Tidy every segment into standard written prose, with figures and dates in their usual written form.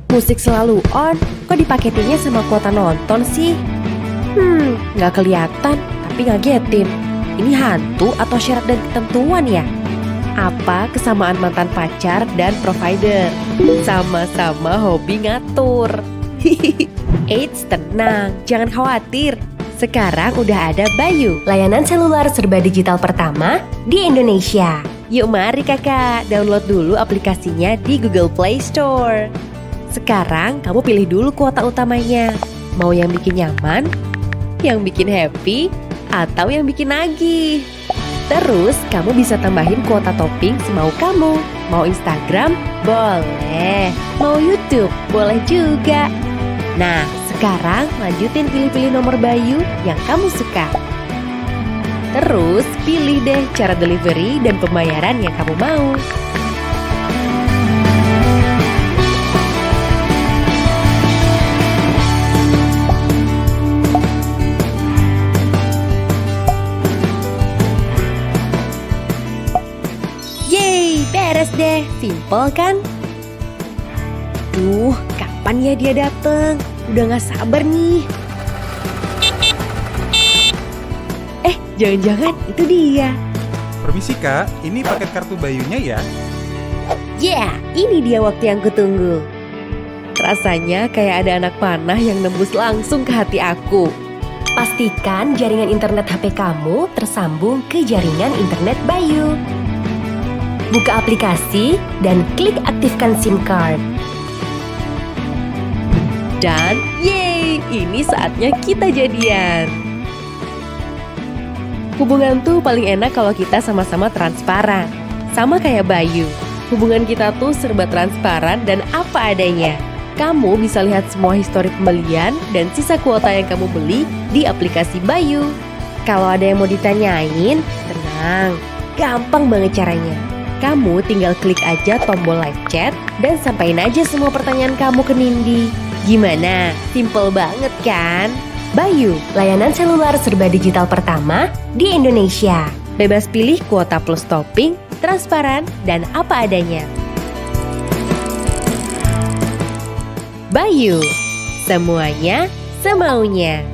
Musik selalu on, kok dipaketinnya sama kuota nonton sih? Nggak kelihatan, tapi ngagetin. Ini hantu atau syarat dan ketentuan ya? Apa kesamaan mantan pacar dan provider? Sama-sama hobi ngatur. Eits, tenang, jangan khawatir. Sekarang udah ada Bayu, layanan selular serba digital pertama di Indonesia. Yuk mari kakak, download dulu aplikasinya di Google Play Store. Sekarang kamu pilih dulu kuota utamanya. Mau yang bikin nyaman, yang bikin happy, atau yang bikin nagih. Terus kamu bisa tambahin kuota topping semau kamu. Mau Instagram? Boleh. Mau YouTube? Boleh juga. Nah, sekarang lanjutin pilih-pilih nomor Bayu yang kamu suka. Terus pilih deh cara delivery dan pembayaran yang kamu mau. Yeay, beres deh. Simple kan? Duh, kapan ya dia dateng? Udah gak sabar nih. Jangan-jangan itu dia. Permisi kak, ini paket kartu Bayunya ya? Yeah, ini dia waktu yang kutunggu. Rasanya kayak ada anak panah yang nembus langsung ke hati aku. Pastikan jaringan internet HP kamu tersambung ke jaringan internet Bayu. Buka aplikasi dan klik aktifkan SIM card. Dan yeay, ini saatnya kita jadian. Hubungan tuh paling enak kalau kita sama-sama transparan. Sama kayak Bayu, hubungan kita tuh serba transparan dan apa adanya. Kamu bisa lihat semua histori pembelian dan sisa kuota yang kamu beli di aplikasi Bayu. Kalau ada yang mau ditanyain, tenang, gampang banget caranya. Kamu tinggal klik aja tombol live chat dan sampaikan aja semua pertanyaan kamu ke Nindi. Gimana? Simple banget kan? Bayu, layanan selular serba digital pertama di Indonesia. Bebas pilih kuota plus topping, transparan, dan apa adanya. Bayu, semuanya semaunya.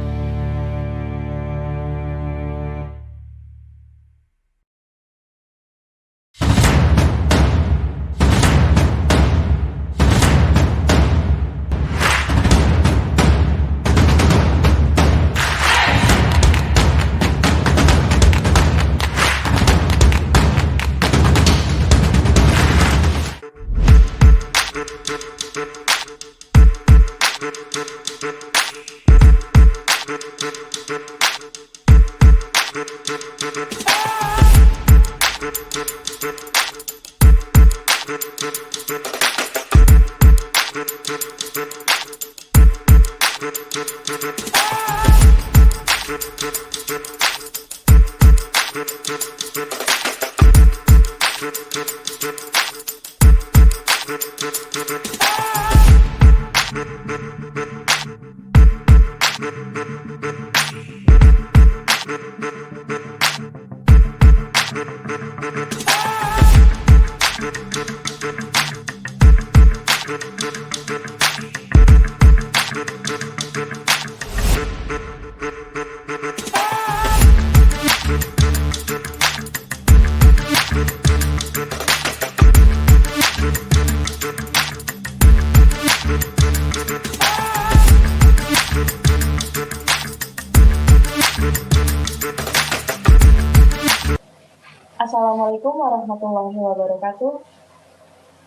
Assalamualaikum warahmatullahi wabarakatuh.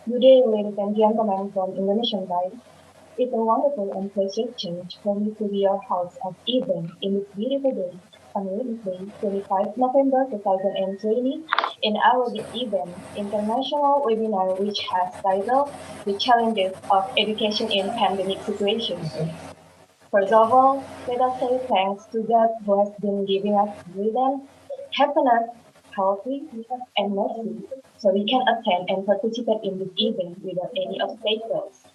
Good day, ladies and gentlemen from Indonesian time. It's a wonderful and pleasure change for me to be your host of event in this beautiful day, on Wednesday, 25 November 2020, in our big event, international webinar which has titled The Challenges of Education in Pandemic Situations. First of all, let us say thanks to God who has been giving us freedom, happiness, healthy, and mercy, so we can attend and participate in this event without any obstacles.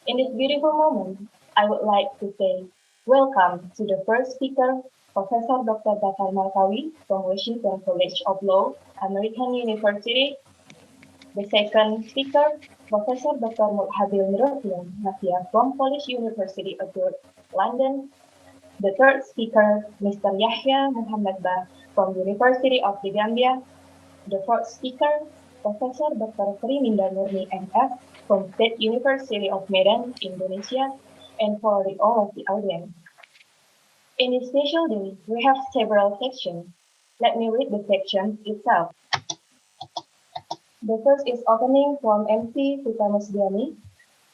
In this beautiful moment, I would like to say welcome to the first speaker, Professor Dr. Bashar Malkawi from Washington College of Law, American University. The second speaker, Professor Dr. Habil Miroslaw Matyja from Polish University of London. The third speaker, Mr. Yahya Muhammed Bah from University of the Gambia. The fourth speaker, Professor Dr. Minda Murni MF from State University of Medan, Indonesia, and for all of the audience. In this special day, we have several sections. Let me read the section itself. The first is opening from MC Selinus,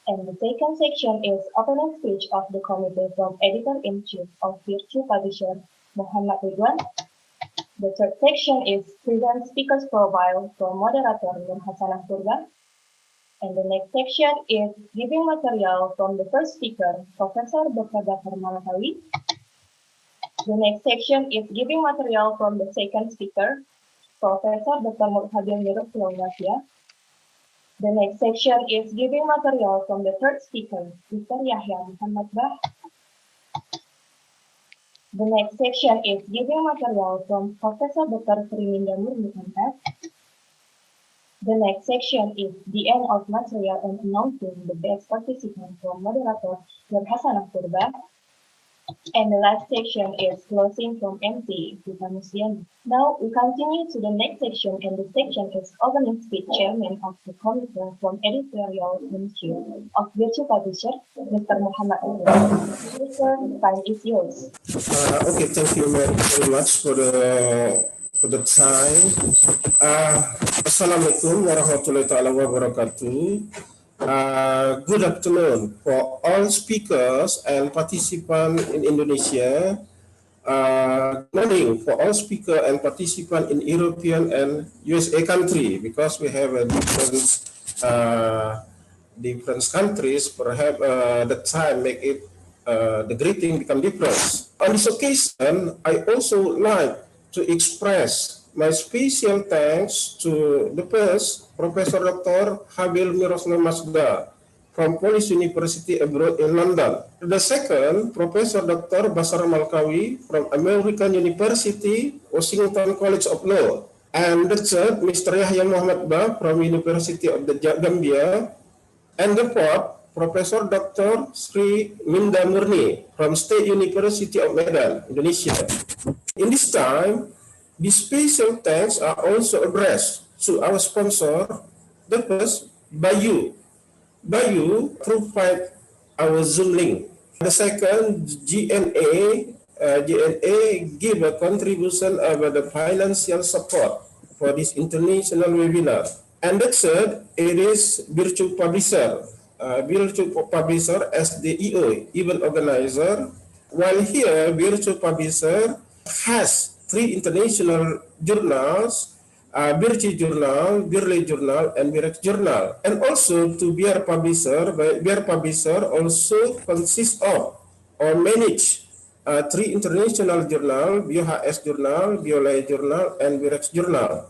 and the second section is opening speech of the committee from Editor-in-Chief of Bircu Publisher, Muhammad Ridwan. The third section is present speakers profile from moderator Nur Hasanah Purba. And the next section is giving material from the first speaker, Professor Dr. Malkawi. The next section is giving material from the second speaker, Professor Dr. Miroslaw Matyja. The next section is giving material from the third speaker, Mr. Yahya Muhammed Bah. The next section is giving material from Professor Dr. Minda Murni MF. The next section is the end of material and announcing the best participant from moderator Nur Hasanah Purba. And the last section is closing from MC Selinus. Now we continue to the next section, and the section is opening speech chairman of the committee from editorial ministry of Bircu Publisher, Mr. Muhammad Bah. Sir, time is yours. Okay, thank you very much for the time. Assalamualaikum warahmatullahi wabarakatuh. Good afternoon for all speakers and participants in Indonesia. Good morning for all speakers and participants in European and USA country, because we have a different countries. Perhaps the time make it the greeting become different. On this occasion, I also like to express my special thanks to the first Professor Dr. Habil Miroslaw Matyja from Polish University abroad in London. The second, Professor Dr. Bashar Malkawi from American University, Washington College of Law. And the third, Mr. Yahya Muhammed Bah from University of the Gambia. And the fourth, Professor Dr. Sri Minda Murni from State University of Medan, Indonesia. In this time, the special thanks are also addressed to our sponsor, the first, BIAR. BIAR provide our Zoom link. The second, GNA give a contribution about the financial support for this international webinar. And the third, it is Bircu Publisher. Bircu Publisher as the event organizer. While here, Bircu Publisher has 3 international journals, Bircu Journal, Birle Journal, and Bircu Journal. And also to BIAR Publisher, BIAR Publisher also consists of or manage 3 international journal, BIOHS Journal, Biolay Journal, and Bircu Journal.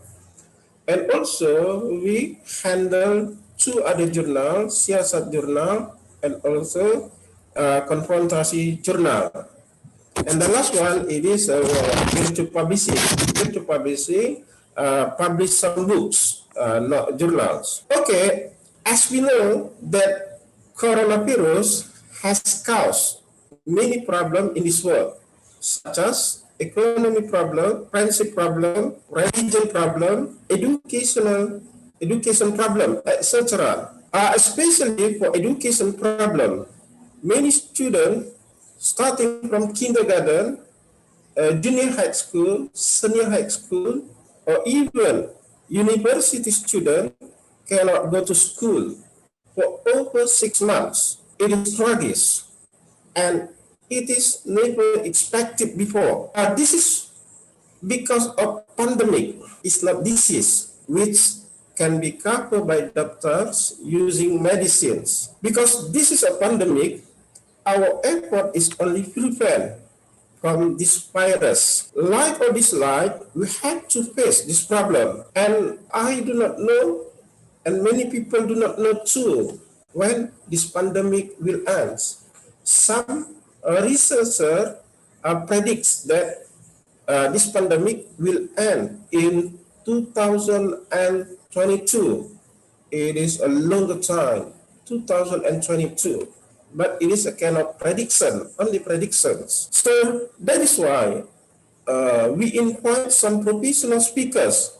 And also we handle 2 other journals, Siasat Journal, and also Konfrontasi Journal. And the last one, it is Bircu Publishing. Bircu Publishing publish some books, not journals. Okay, as we know that coronavirus has caused many problems in this world, such as economic problem, friendship problem, religion problem, education problem, etc. Especially for education problem, many students starting from kindergarten, junior high school, senior high school, or even university students cannot go to school for over 6 months. It is tragic, and it is never expected before. This is because of pandemic. It's not disease which can be covered by doctors using medicines. Because this is a pandemic, our effort is only prevent from this virus. Like or dislike, we have to face this problem. And I do not know, and many people do not know too, when this pandemic will end. Some researchers predicts that this pandemic will end in 2022. it is a longer time, 2022, but it is a kind of prediction, only predictions. So that is why we invite some professional speakers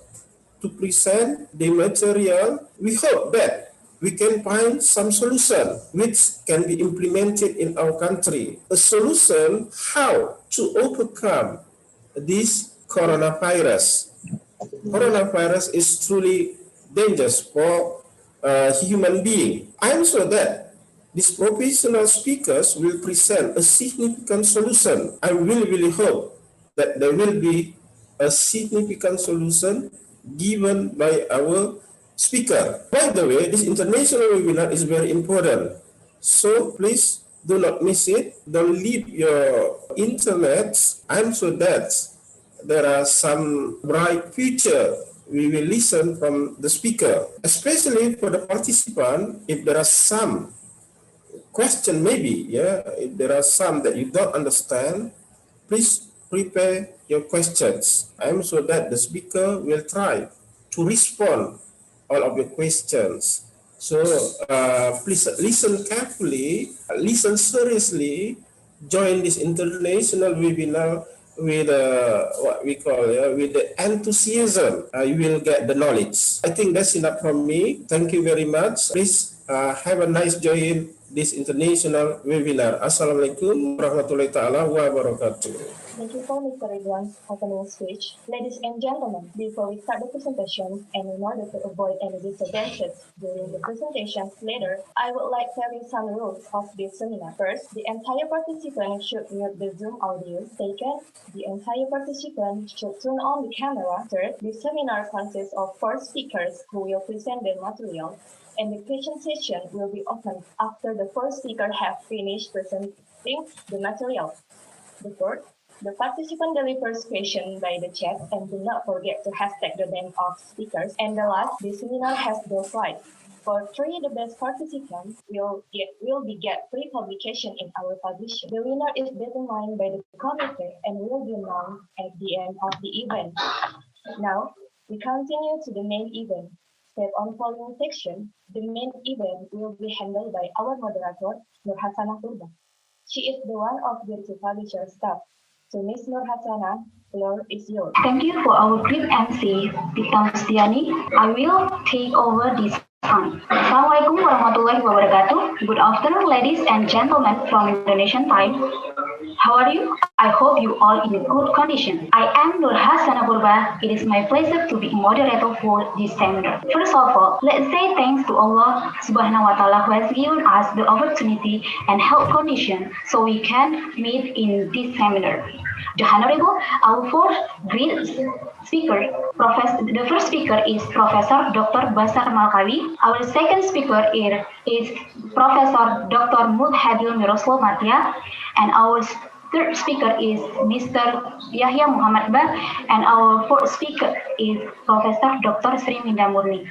to present the material. We hope that we can find some solution which can be implemented in our country. A solution how to overcome this coronavirus. Coronavirus is truly dangerous for human being. I'm sure that these professional speakers will present a significant solution. I really hope that there will be a significant solution given by our speaker. By the way, this international webinar is very important. So please do not miss it. Don't leave your internet. I'm sure that there are some bright future we will listen from the speaker, especially for the participant. If there are some question, maybe, if there are some that you don't understand, please prepare your questions. I'm sure that the speaker will try to respond all of your questions. So please listen carefully, listen seriously, join this international webinar with what we call with the enthusiasm. You will get the knowledge. I think that's enough from me. Thank you very much. Please have a nice join this international webinar. Assalamualaikum warahmatullahi taala wabarakatuh. Thank you for Mr. Ridwan's opening speech. Ladies and gentlemen, before we start the presentation, and in order to avoid any disturbances during the presentation later, I would like to have some rules of this seminar. First, the entire participant should mute the Zoom audio. Second, the entire participant should turn on the camera. Third, the seminar consists of 4 speakers who will present their material, and the question session will be opened after the 4 speakers have finished presenting the material. The fourth, the participant delivers question by the chat, and do not forget to hashtag the name of speakers. And the last, the seminar has no prize. For 3 the best participants will get free publication in our publisher. The winner is determined by the committee and will be announced at the end of the event. Now, we continue to the main event. Step on following section, the main event will be handled by our moderator, Nur Hasanah Purba. She is the one of Bircu publisher staff. So Ms. Nur Hasanah, floor is yours. Thank you for our group MC, Tika Mustiani. I will take over this time. Assalamualaikum warahmatullahi wabarakatuh. Good afternoon, ladies and gentlemen from Indonesian time. How are you? I hope you all in a good condition. I am Nur Hasanah Purba. It is my pleasure to be moderator for this seminar. First of all, let's say thanks to Allah Subhanahu wa Ta'ala who has given us the opportunity and health condition so we can meet in this seminar. The Honorable, our fourth great speaker, the first speaker is Professor Dr. Bashar Malkawi. Our second speaker is Professor Dr. Habil Miroslaw Matyja, and our third speaker is Mr. Yahya Muhammed Bah, and our fourth speaker is Professor Dr. Minda Murni.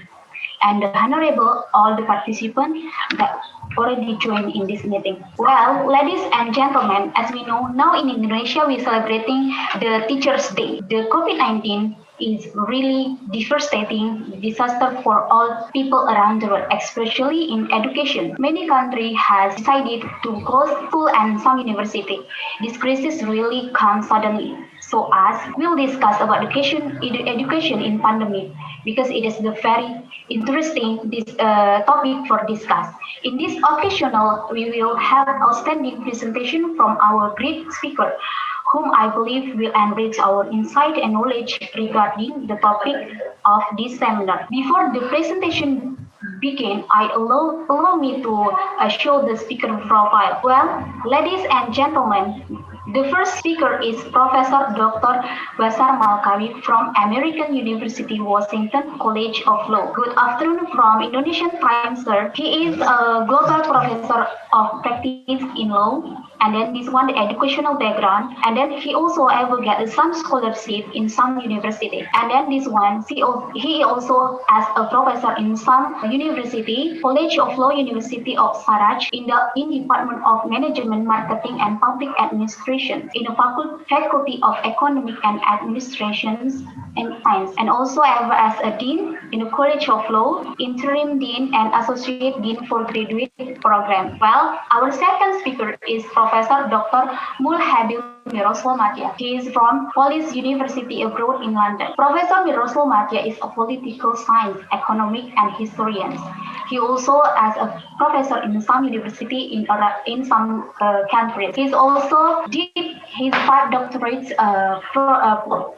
And the Honorable, all the participants that already joined in this meeting. Well, ladies and gentlemen, as we know, now in Indonesia we're celebrating the Teachers' Day. The COVID-19 is really devastating disaster for all people around the world, especially in education. Many countries has decided to close school and some university. This crisis really comes suddenly. So as we'll discuss about education in pandemic, because it is the very interesting topic for discuss. In this occasional, we will have outstanding presentation from our great speaker, whom I believe will enrich our insight and knowledge regarding the topic of this seminar. Before the presentation begin, allow me to show the speaker profile. Well, ladies and gentlemen, the first speaker is Professor Dr. Bashar Malkawi from American University, Washington College of Law. Good afternoon from Indonesian time, sir. He is a global professor of practice in law, and then this one, the educational background, and then he also ever get some scholarship in some university. And then this one, he also as a professor in some university, College of Law, University of Saraj, in Department of Management, Marketing, and Public Administration, in the Faculty of Economic and Administration and Science, and also ever as a Dean in the College of Law, Interim Dean and Associate Dean for Graduate Program. Well, our second speaker is Professor Dr. Habil Miroslaw Matyja. He is from Polish University abroad in London. Professor Miroslaw Matyja is a political science, economic, and historian. He also as a professor in some university in some countries. He's also did his 5 doctorates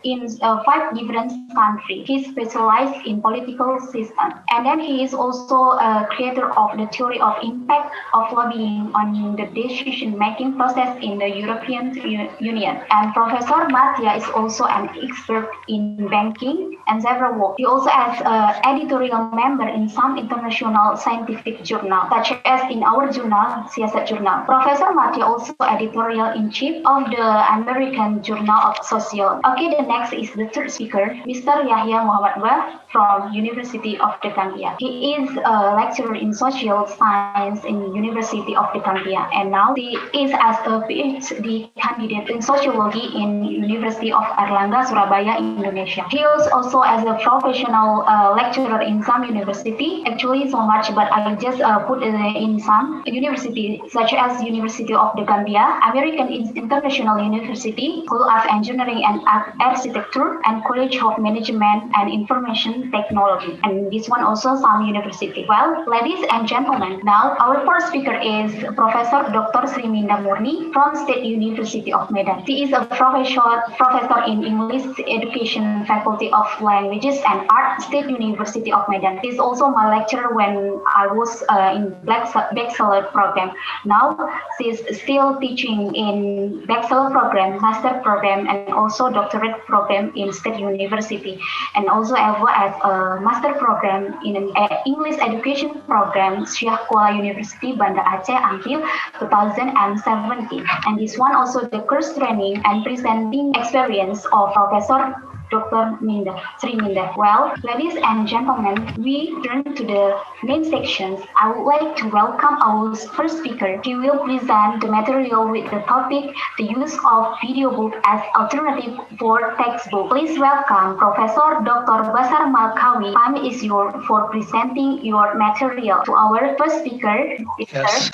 in 5 different countries. He specialized in political system, and then he is also a creator of the theory of impact of lobbying on the decision-making process in the European Union. And Professor Matyja is also an expert in banking and several work. He also has editorial member in some international scientific journals, such as in our journal, Siyasat Journal. Professor Matyja also editorial-in-chief of the American Journal of Sociology. Okay, the next is the third speaker, Mr. Yahya Muhammed Bah from University of the Gambia. He is a lecturer in social science in University of the Gambia, and now he is as a PhD candidate in sociology in University of Erlangga, Surabaya, Indonesia. He is also as a professional lecturer in some university, actually so much, but I just put in some university, such as University of the Gambia, American International University, School of Engineering and Architecture, and College of Management and Information Technology, and this one also some university. Well, ladies and gentlemen, now our first speaker is Professor Dr. Minda Murni from State University of Medan. She is a professor in English Education Faculty of Languages and Art, State University of Medan. She is also my lecturer when I was in Bachelor program. Now she is still teaching in Bachelor program, Master program, and also Doctorate program in State University, and also as well as a Master program in an English Education program, Syekh Kuala University, Banda Aceh until 2017. And this one also the course training and presenting experience of Professor Dr. Minda, Minda. Well, ladies and gentlemen, we turn to the main sections. I would like to welcome our first speaker. He will present the material with the topic, the use of video book as alternative for textbook. Please welcome Professor Dr. Bashar Malkawi. Time is yours for presenting your material. To our first speaker. Yes,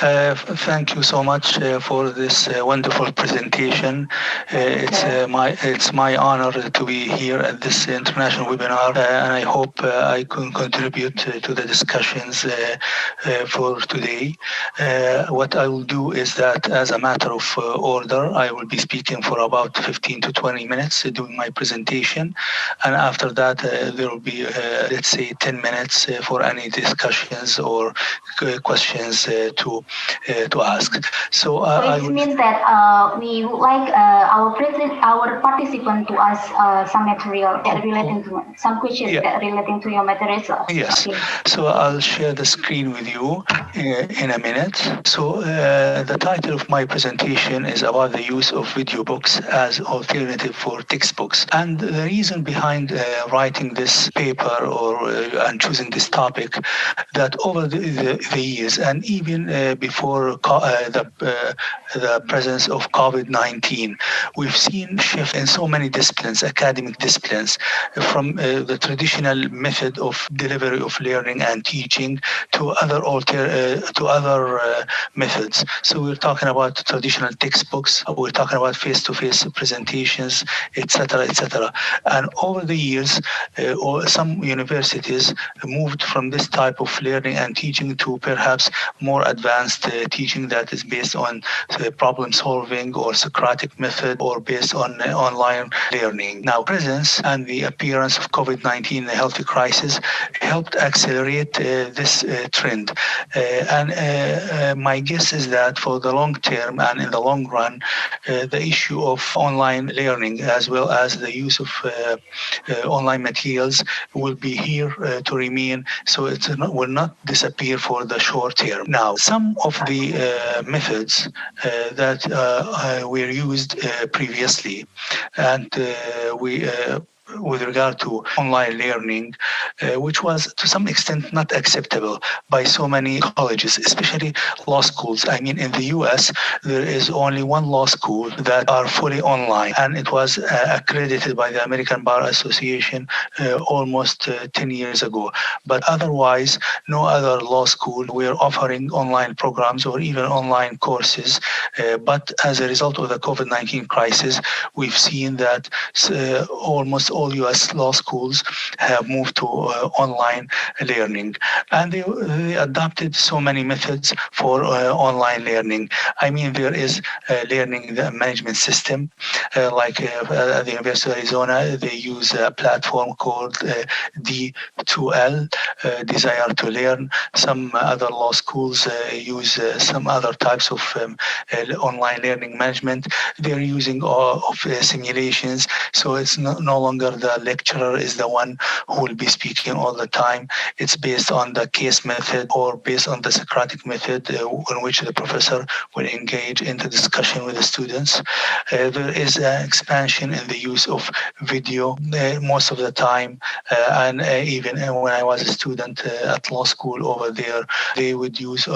thank you so much for this wonderful presentation. It's my honor to be here at this international webinar, and I hope I can contribute to the discussions for today. What I will do is that, as a matter of order, I will be speaking for about 15 to 20 minutes doing my presentation, and after that there will be, let's say, 10 minutes for any discussions or questions to ask. So it means that we would like our participant to ask some material that relating to some questions that relating to your material. Yes. Okay. So I'll share the screen with you in a minute. So the title of my presentation is about the use of video books as alternative for textbooks. And the reason behind writing this paper and choosing this topic, that over the years and even before the presence of COVID-19, we've seen shift in so many disciplines, academic disciplines, from the traditional method of delivery of learning and teaching to other methods. So we're talking about traditional textbooks, we're talking about face-to-face presentations, etc., etc. And over the years, some universities moved from this type of learning and teaching to perhaps more advanced teaching that is based on problem solving or Socratic method or based on online learning. Now, presence and the appearance of COVID-19, the health crisis, helped accelerate this trend. And my guess is that for the long term and in the long run, the issue of online learning as well as the use of online materials will be here to remain, so it will not disappear for the short term. Now, some of the methods that were used previously and we with regard to online learning, which was to some extent not acceptable by so many colleges, especially law schools. I mean, in the US, there is only one law school that are fully online, and it was accredited by the American Bar Association almost 10 years ago. But otherwise, no other law school were offering online programs or even online courses. But as a result of the COVID-19 crisis, we've seen that almost all US law schools have moved to online learning. And they adopted so many methods for online learning. I mean, there is learning the management system, like at the University of Arizona, they use a platform called D2L, Desire to Learn. Some other law schools use some other types of online learning management. They're using simulations, so it's no longer the lecturer is the one who will be speaking all the time. It's based on the case method or based on the Socratic method in which the professor will engage in the discussion with the students. There is an expansion in the use of video most of the time, and even when I was a student at law school over there, they would use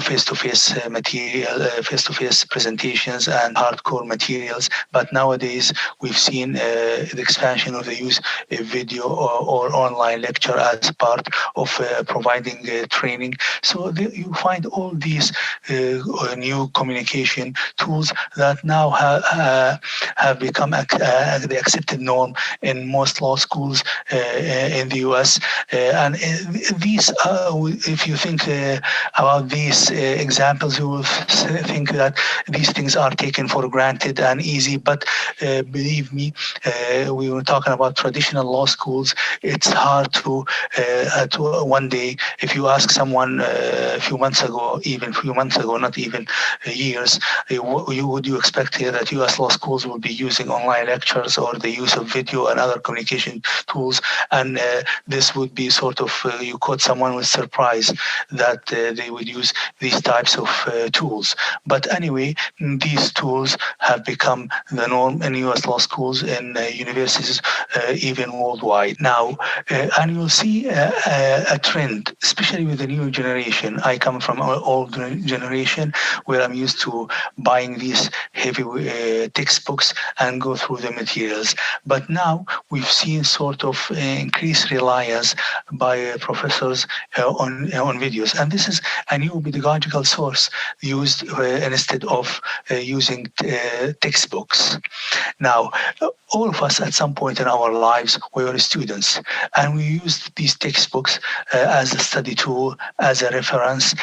face-to-face material, face-to-face presentations and hardcore materials. But nowadays, we've seen the expansion of the use of video or online lecture as part of providing training. So you find all these new communication tools that now have become the accepted norm in most law schools in the US. And these, if you think about these examples, you will think that these things are taken for granted and easy. But believe me, we were talking about traditional law schools. It's hard to one day, if you ask someone a few months ago, not even years, would you expect that U.S. law schools will be using online lectures or the use of video and other communication tools? And this would be sort of, you caught someone with surprise that they would use these types of tools. But anyway, these tools have become the norm in U.S. law schools and universities, even worldwide now. And you'll see a trend, especially with the new generation. I come from an old generation where I'm used to buying these heavy textbooks and go through the materials. But now we've seen sort of increased reliance by professors on videos. And this is a new pedagogical source used instead of using textbooks. Now, all of us at some point in our lives were students, and we used these textbooks as a study tool, as a reference.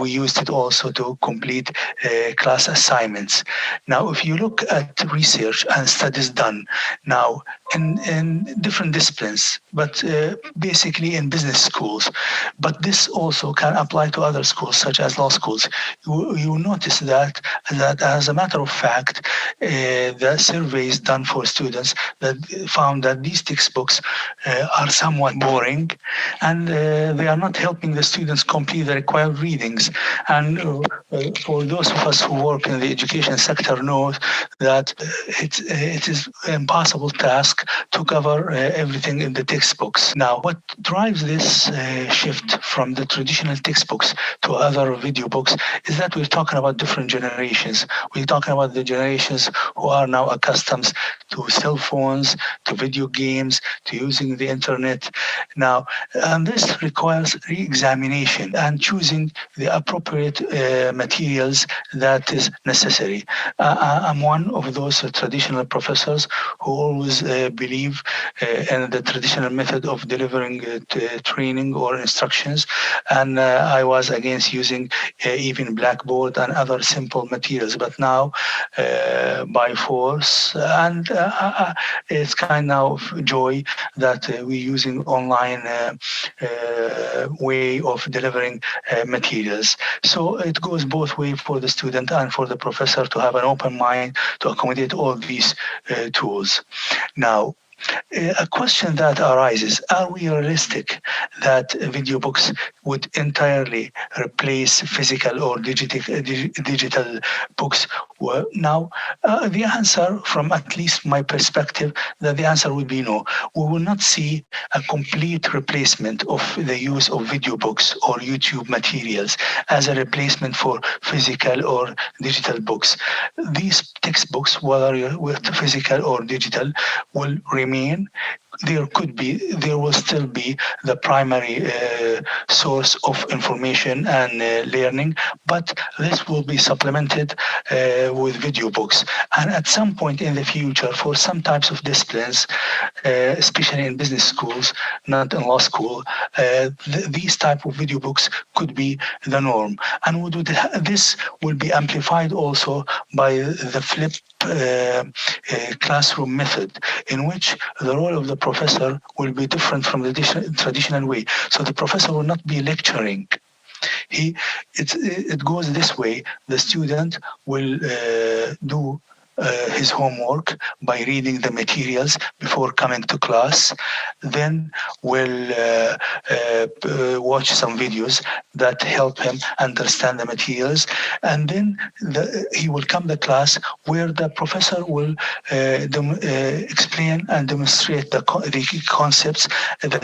We used it also to complete class assignments. Now, if you look at research and studies done now in different disciplines, but basically in business schools, but this also can apply to other schools such as law schools, you notice that as a matter of fact, the surveys done for students that found that these textbooks are somewhat boring, and they are not helping the students complete the required readings. And for those of us who work in the education sector know that it is an impossible task to cover everything in the textbooks. Now, what drives this shift from the traditional textbooks to other video books is that we're talking about different generations. We're talking about the generations who are now accustomed to cell phones, to video games, to using the internet. Now, and this requires re-examination and choosing the appropriate materials that is necessary. I'm one of those traditional professors who always believe in the traditional method of delivering training or instructions, and I was against using even Blackboard and other simple materials. But now, by force, and it's kind of joy that we're using online way of delivering materials. So it goes both ways for the student and for the professor to have an open mind to accommodate all these tools. Now, A question that arises, are we realistic that video books would entirely replace physical or digital books? Well, now, the answer, from at least my perspective, that the answer would be no. We will not see a complete replacement of the use of video books or YouTube materials as a replacement for physical or digital books. These textbooks, whether with physical or digital, will remain. There will still be the primary source of information and learning, but this will be supplemented with video books. And at some point in the future, for some types of disciplines, especially in business schools, not in law school, these type of video books could be the norm. And this will be amplified also by the flipped classroom method, in which the role of the professor will be different from the traditional way. So the professor will not be lecturing. It goes this way. The student will do his homework by reading the materials before coming to class, then will watch some videos that help him understand the materials, and then he will come to class where the professor will explain and demonstrate the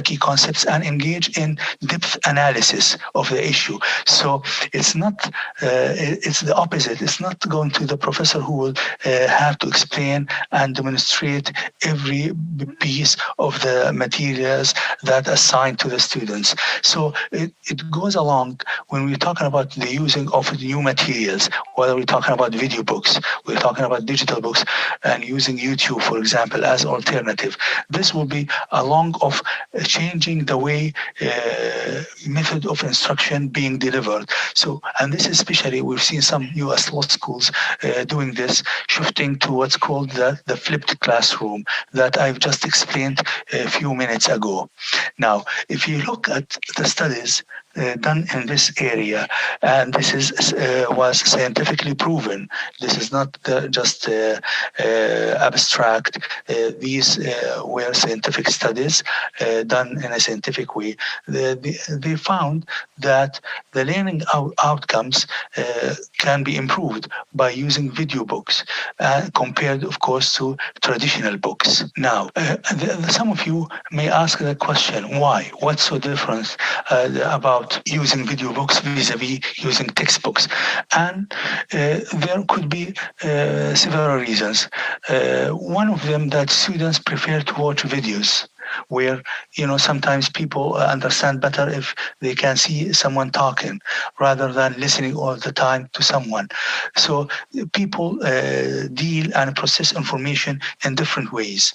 key concepts and engage in depth analysis of the issue. So it's not it's the opposite. It's not going to the professor who will have to explain and demonstrate every piece of the materials that are assigned to the students. So it goes along when we're talking about the using of new materials, whether we're talking about video books, we're talking about digital books, and using YouTube, for example, as alternative. This will be along of changing the way method of instruction being delivered. So, and this especially, we've seen some U.S. law schools doing this, shifting to what's called the flipped classroom that I've just explained a few minutes ago. Now, if you look at the studies done in this area, and this was scientifically proven. This is not just abstract. These were scientific studies done in a scientific way. They found that the learning outcomes can be improved by using video books compared, of course, to traditional books. Now, some of you may ask the question, why? What's so different about using video books vis-a-vis using textbooks? And there could be several reasons. One of them, that students prefer to watch videos, where sometimes people understand better if they can see someone talking rather than listening all the time to someone. So people deal and process information in different ways,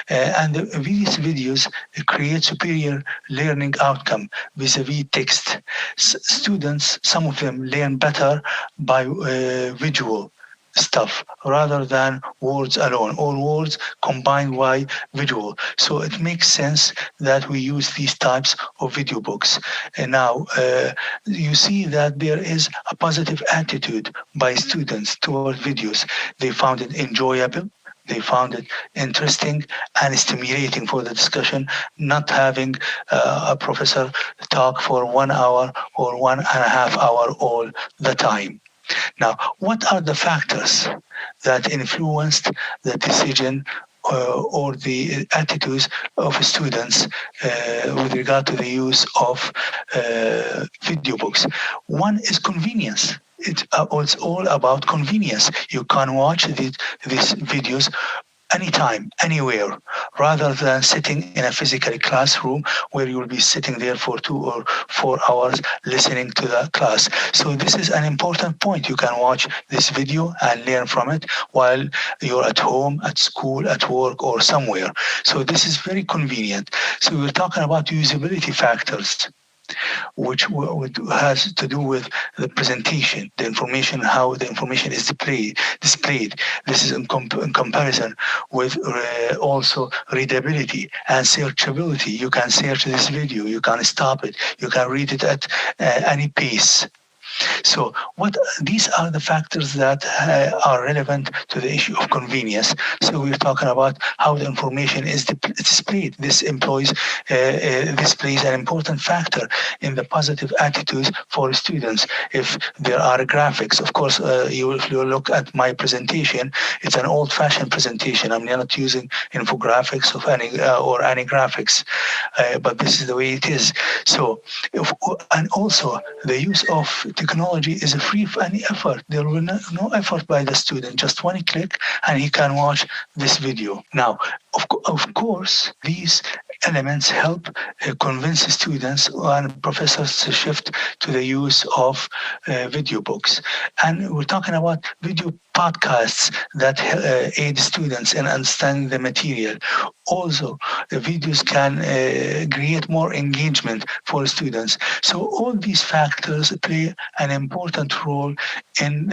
and these videos create superior learning outcome vis-a-vis text. Students, some of them, learn better by visual stuff rather than words alone, or words combined by visual. So it makes sense that we use these types of video books. And now you see that there is a positive attitude by students towards videos. They found it enjoyable. They found it interesting and stimulating for the discussion, not having a professor talk for 1 hour or 1.5 hours all the time. Now, what are the factors that influenced the decision or the attitudes of students with regard to the use of video books? One is convenience. It's all about convenience. You can watch these videos anytime, anywhere, rather than sitting in a physical classroom where you will be sitting there for 2 or 4 hours listening to the class. So this is an important point. You can watch this video and learn from it while you're at home, at school, at work, or somewhere. So this is very convenient. So we're talking about usability factors, which has to do with the presentation, the information, how the information is displayed. This is in comparison with also readability and searchability. You can search this video, you can stop it, you can read it at any pace. So these are the factors that are relevant to the issue of convenience. So we're talking about how the information is displayed. This plays an important factor in the positive attitudes for students. If there are graphics, of course, if you look at my presentation, it's an old-fashioned presentation. I'm not using infographics or any graphics, but this is the way it is. So, and also the use of technology is free of any effort. There will no effort by the student, just one click and he can watch this video. Now, of course, these elements help convince students and professors to shift to the use of video books. And we're talking about video podcasts that aid students in understanding the material. Also, the videos can create more engagement for students. So all these factors play an important role in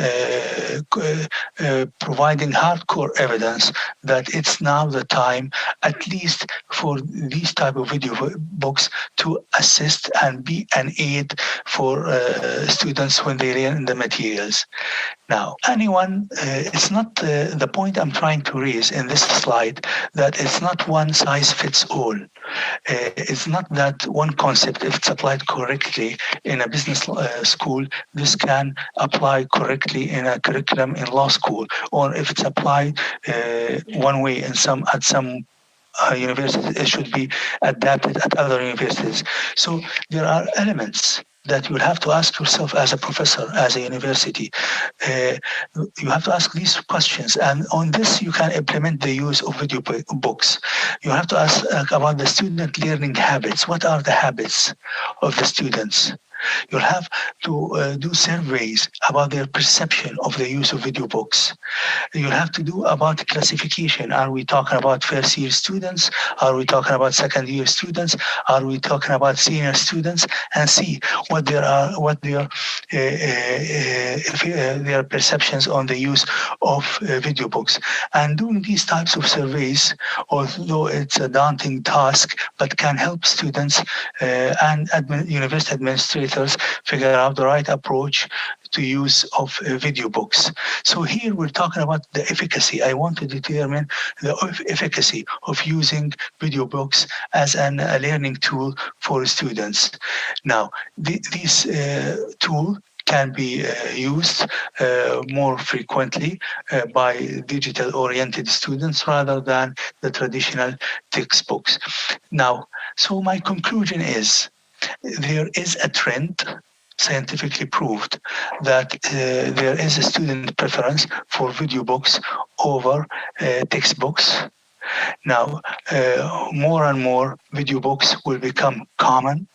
providing hardcore evidence that it's now the time, at least for these type of video books, to assist and be an aid for students when they learn the materials. Now, it's not the point I'm trying to raise in this slide, that it's not one size fits all. It's not that one concept, if it's applied correctly in a business school, this can apply correctly in a curriculum in law school, or if it's applied one way at some universities, it should be adapted at other universities. So there are elements that you have to ask yourself as a professor, as a university. You have to ask these questions, and on this you can implement the use of video books. You have to ask about the student learning habits. What are the habits of the students? You'll have to do surveys about their perception of the use of video books. You'll have to do about classification. Are we talking about first year students? Are we talking about second year students? Are we talking about senior students? And see what their perceptions on the use of video books. And doing these types of surveys, although it's a daunting task, but can help students and university administrators figure out the right approach to use of video books. So here we're talking about the efficacy. I want to determine the efficacy of using video books as a learning tool for students. Now, this tool can be used more frequently by digital-oriented students rather than the traditional textbooks. Now, so my conclusion is, there is a trend, scientifically proved, that there is a student preference for video books over textbooks. Now, more and more video books will become common,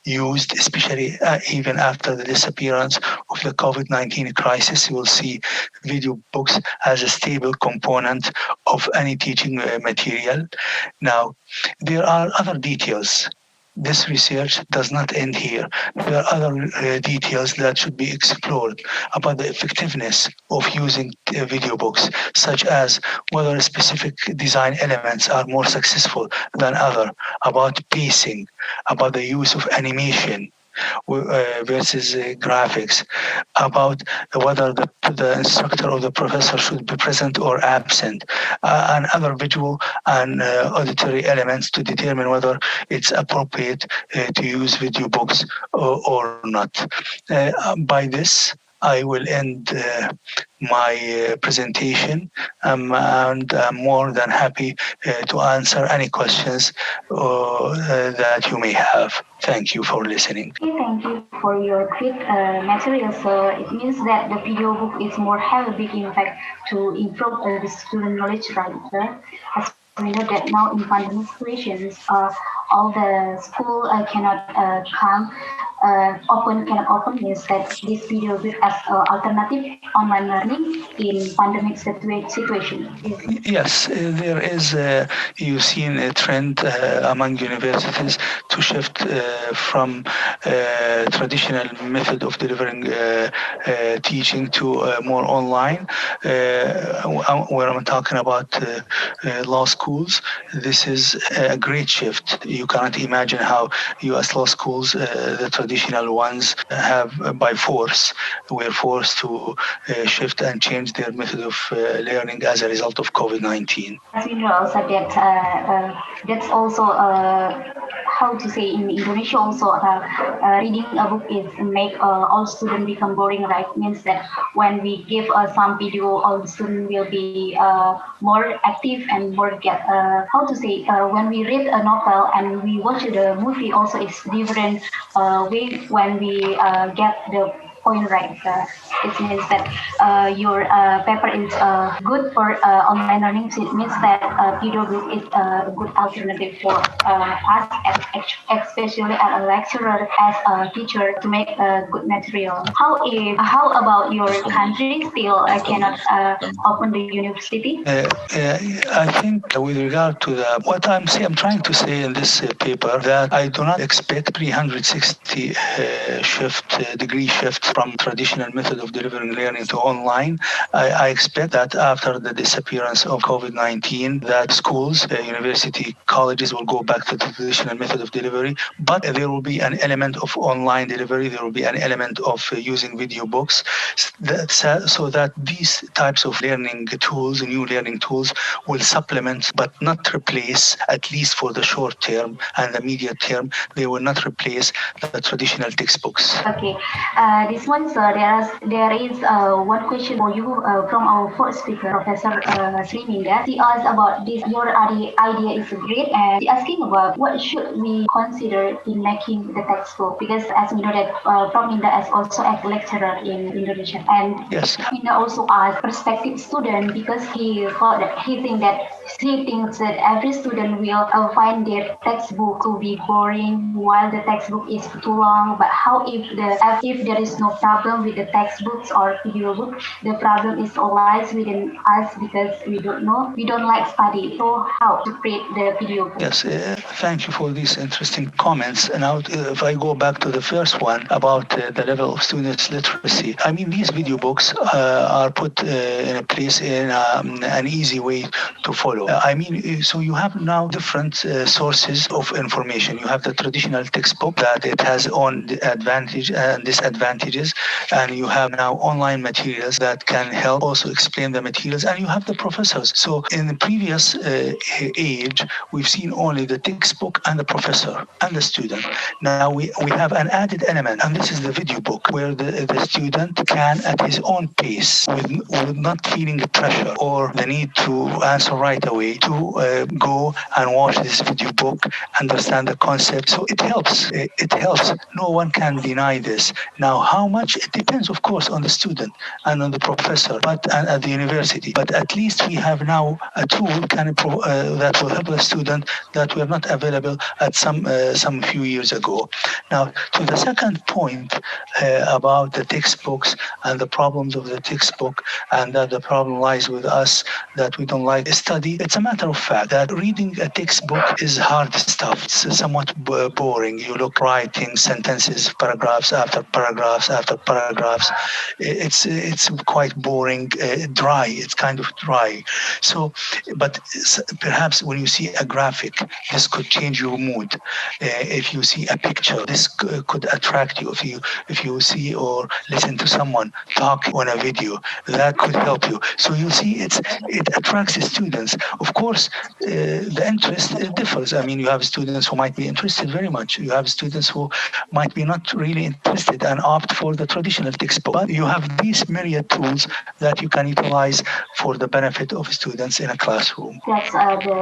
used, especially even after the disappearance of the COVID-19 crisis. You will see video books as a stable component of any teaching material. Now, there are other details. This research does not end here. There are other details that should be explored about the effectiveness of using video books, such as whether specific design elements are more successful than other, about pacing, about the use of animation versus graphics, about whether the instructor or the professor should be present or absent, and other visual and auditory elements to determine whether it's appropriate to use video books or not. By this, I will end my presentation, and I'm more than happy to answer any questions that you may have. Thank you for listening. Thank you for your great material. So it means that the video book is more have a big impact to improve the student knowledge, right? As we know that now in pandemic situations, all the school cannot open means that this video book as alternative online learning in pandemic situation. Yes, there is, you've seen a trend among universities to shift from traditional method of delivering teaching to more online. Where I'm talking about law schools, this is a great shift. You cannot imagine how U.S. law schools, the traditional ones have by force, were forced to shift and change their method of learning as a result of COVID-19. As we know also that that's also how to say in Indonesia also reading a book is make all students become boring, right? Means that when we give some video, all the students will be more active and more get how to say when we read a novel and we watch the movie also it's different way when we get the point right. It means that your paper is good for online learning. So it means that video book is a good alternative for us, especially as a lecturer, as a teacher, to make good material. How about your country still cannot open the university? I think with regard to what I'm trying to say in this paper that I do not expect 360 degree shift from traditional method of delivering learning to online. I expect that after the disappearance of COVID-19, that schools, university, colleges will go back to the traditional method of delivery, but there will be an element of online delivery. There will be an element of using video books, so that these types of learning tools, new learning tools, will supplement but not replace, at least for the short term and the medium term, they will not replace the traditional textbooks. Okay, this one, sir, there is one question for you from our first speaker, Professor Minda. She asked about this. Your idea is great, and she asking about what should we consider in making the textbook, because as we know that Prof. Minda is also a lecturer in Indonesia, and yes, Minda also asked prospective student because he thinks that every student will find their textbook to be boring while the textbook is too long. But how if there is no problem with the textbooks or video book, the problem is lies within us because we don't like study. So how to create the video book? Yes, thank you for these interesting comments. Now, if I go back to the first one about the level of students' literacy, I mean, these video books are put in a place in an easy way to follow. I mean, so you have now different sources of information. You have the traditional textbook that it has own advantage and disadvantages, and you have now online materials that can help also explain the materials, and you have the professors. So in the previous age, we've seen only the textbook and the professor and the student. Now we have an added element, and this is the video book, where the student can, at his own pace, with not feeling the pressure or the need to answer right away, to go and watch this video book, understand the concept. So it helps. It helps. No one can deny this. Now, how much? It depends, of course, on the student and on the professor, and at the university. But at least we have now a tool that will help the student that were not available at some few years ago. Now, to the second point about the textbooks and the problems of the textbook, and that the problem lies with us, that we don't like study. It's a matter of fact that reading a textbook is hard stuff. It's somewhat boring. You look writing sentences, paragraphs after paragraphs after paragraphs. It's quite boring, dry. It's kind of dry. So, but perhaps when you see a graphic, this could change your mood. If you see a picture, this could attract you. If you see or listen to someone talk on a video, that could help you. So you see, it attracts the students. Of course, the interest differs. I mean, you have students who might be interested very much. You have students who might be not really interested and opt for the traditional textbook. But you have these myriad tools that you can utilize for the benefit of students in a classroom. That's the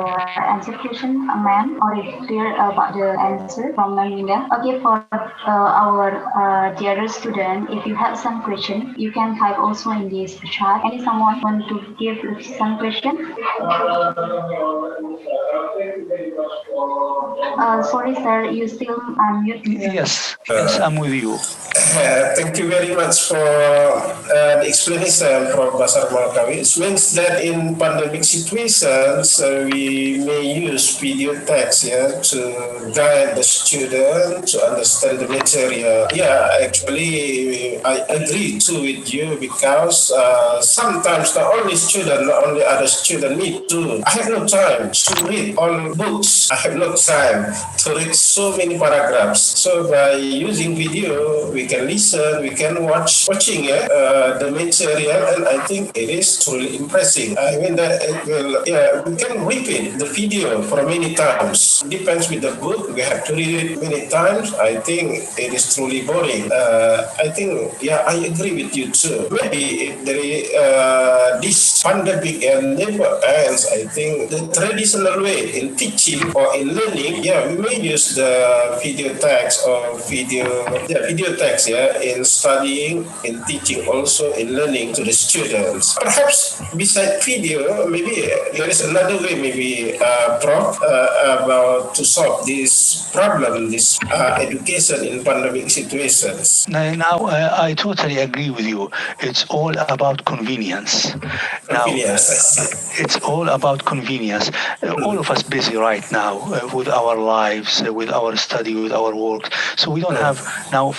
answer question, ma'am. Already clear about the answer from Minda. Okay, for our dear student, if you have some question, you can type also in this chat. Any someone want to give some question? Sorry, sir, you still unmute. Yes, I'm with you. Thank you very much for the explanation, Prof. Bashar Malkawi. It means that in pandemic situations, we may use video text to guide the student to understand the material. Yeah, actually, I agree too with you, because sometimes not only student, not only other student, me too. I have no time to read all books. I have no time to read so many paragraphs. So by using video, we can listen, we can watching the material, and I think it is truly impressive. I mean that it will, we can repeat the video for many times. Depends with the book, we have to read it many times. I think it is truly boring. I think, I agree with you too. Maybe if there is this pandemic never ends, I think the traditional way in teaching or in learning, we may use the video text or video text, in studying, in teaching, also in learning to the students. Perhaps beside video, maybe there is another way, maybe Prof, about to solve this problem, this education in pandemic situations. Now, I totally agree with you. It's all about convenience. It's all about convenience. All of us busy right now with our lives, with our study, with our work. So we don't have now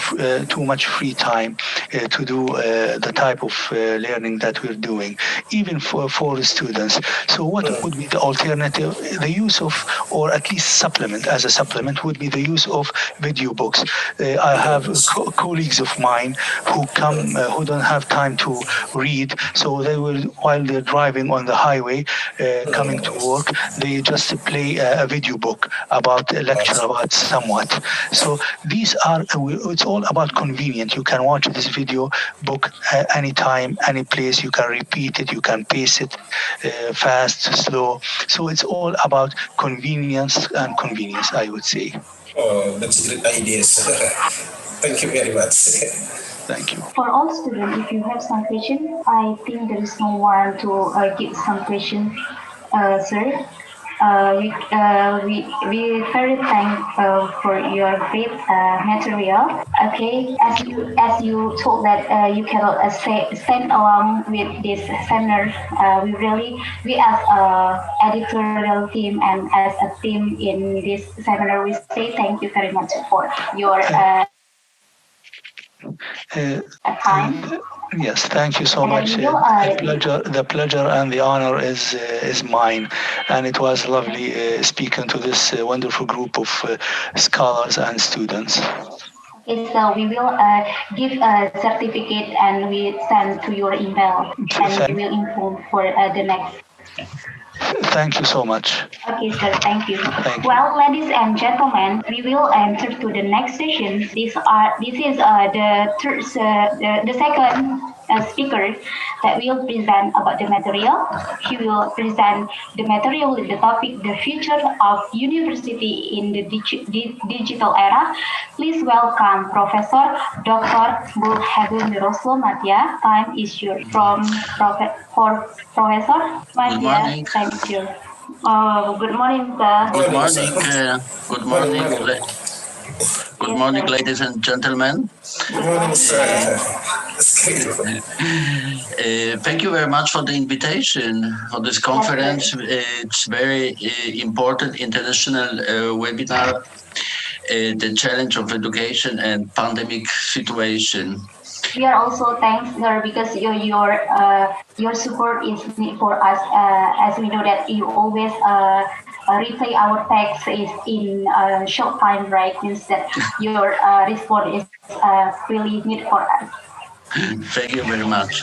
too much free time to do the type of learning that we're doing, even for the students. So what would be the alternative? The use of, or at least supplement, as a supplement, would be the use of video books. I have colleagues of mine who don't have time to read, so they will, while they're driving on the highway, coming to work, they just play a video book about a lecture about somewhat. So these are, it's all about convenience. You can watch this video book anytime, any place. You can repeat it, you can pace it fast, slow. So it's all about convenience, I would say. Oh, that's great ideas. Thank you very much. Thank you. For all students, if you have some question, I think there is no one to give some question, sir. We very thank for your great material. Okay, as you told that you cannot stand along with this seminar. We as editorial team and as a team in this seminar, we say thank you very much for your time. Yes, thank you so much. The pleasure and the honor is mine, and it was lovely speaking to this wonderful group of scholars and students. Okay, so we will give a certificate and we send to your email, and we will inform for the next. Thank you so much. Okay, sir. Thank you. Well, ladies and gentlemen, we will enter to the next session. This is the second speaker that will present about the material. He will present the material with the topic "The Future of University in the Digital Era." Please welcome Professor Dr. Habil Miroslaw Matyja. Time is yours. From Professor Matyja. Thank you. Good morning, sir. Good morning. Good morning. Good morning, ladies and gentlemen. Good morning, sir. Thank you very much for the invitation for this conference. It's very important international webinar, the challenge of education and pandemic situation. We are also thanks, sir, because your support is for us. As we know that you always reply our text is in a short time, right? Means that your response is really need for us. Thank you very much.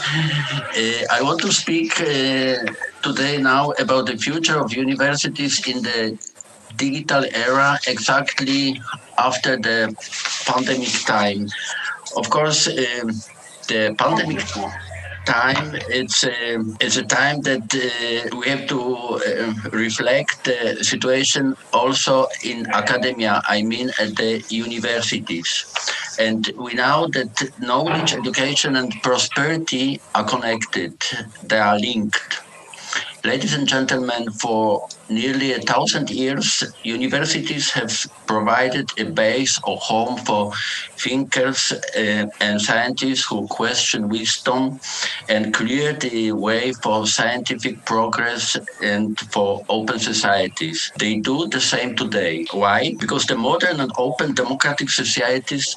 I want to speak today now about the future of universities in the digital era, exactly after the pandemic time. Of course, the pandemic time, it's a time that we have to reflect the situation also in academia, I mean at the universities. And we know that knowledge, education and prosperity are connected, they are linked. Ladies and gentlemen, for nearly 1,000 years, universities have provided a base or home for thinkers and scientists who question wisdom and clear the way for scientific progress and for open societies. They do the same today. Why? Because the modern and open democratic societies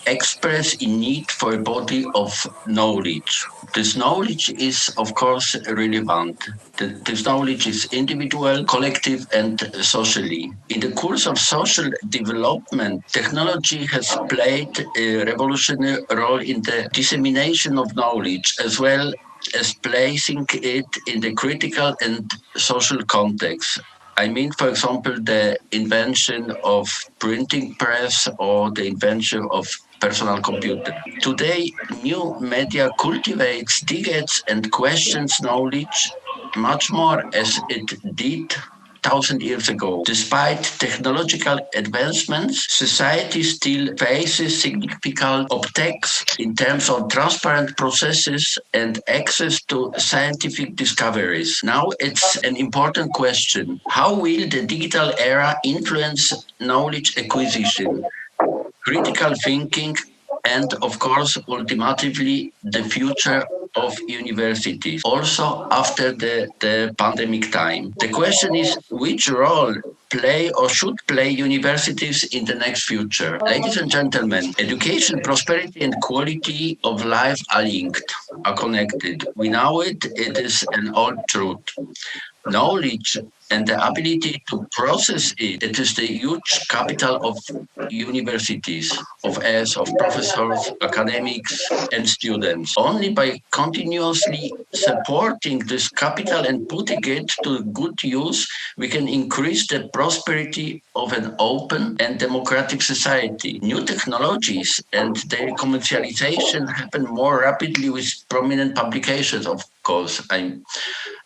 express a need for a body of knowledge. This knowledge is, of course, relevant. This knowledge is individual, collective, and socially. In the course of social development, technology has played a revolutionary role in the dissemination of knowledge, as well as placing it in the critical and social context. I mean, for example, the invention of printing press or the invention of personal computer. Today, new media cultivates, digests, and questions knowledge much more as it did 1,000 years ago. Despite technological advancements, society still faces significant obstacles in terms of transparent processes and access to scientific discoveries. Now it's an important question. How will the digital era influence knowledge acquisition, critical thinking, and of course, ultimately, the future of universities, also after the pandemic time? The question is which role play or should play universities in the next future? Ladies and gentlemen, education, prosperity, and quality of life are linked, are connected. We know it, it is an old truth. Knowledge and the ability to process it, it is the huge capital of universities, of us, of professors, academics, and students. Only by continuously supporting this capital and putting it to good use, we can increase the prosperity of an open and democratic society. New technologies and their commercialization happen more rapidly with prominent publications, of course.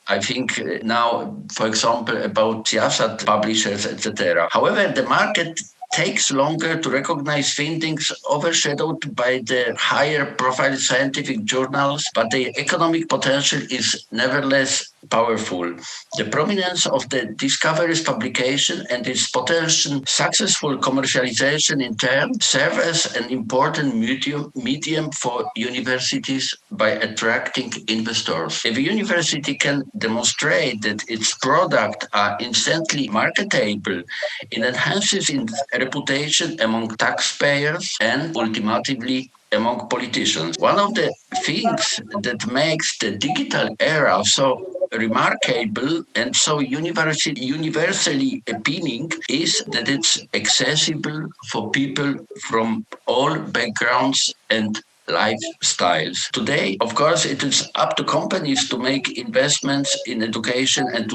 I think now, for example, about Siyasat publishers, etc. However, the market takes longer to recognize findings overshadowed by the higher profile scientific journals, but the economic potential is nevertheless powerful. The prominence of the discoveries publication and its potential successful commercialization in turn serve as an important medium for universities by attracting investors. If a university can demonstrate that its products are instantly marketable, it enhances its reputation among taxpayers and ultimately among politicians. One of the things that makes the digital era so remarkable and so universally appealing is that it's accessible for people from all backgrounds and lifestyles. Today, of course, it is up to companies to make investments in education and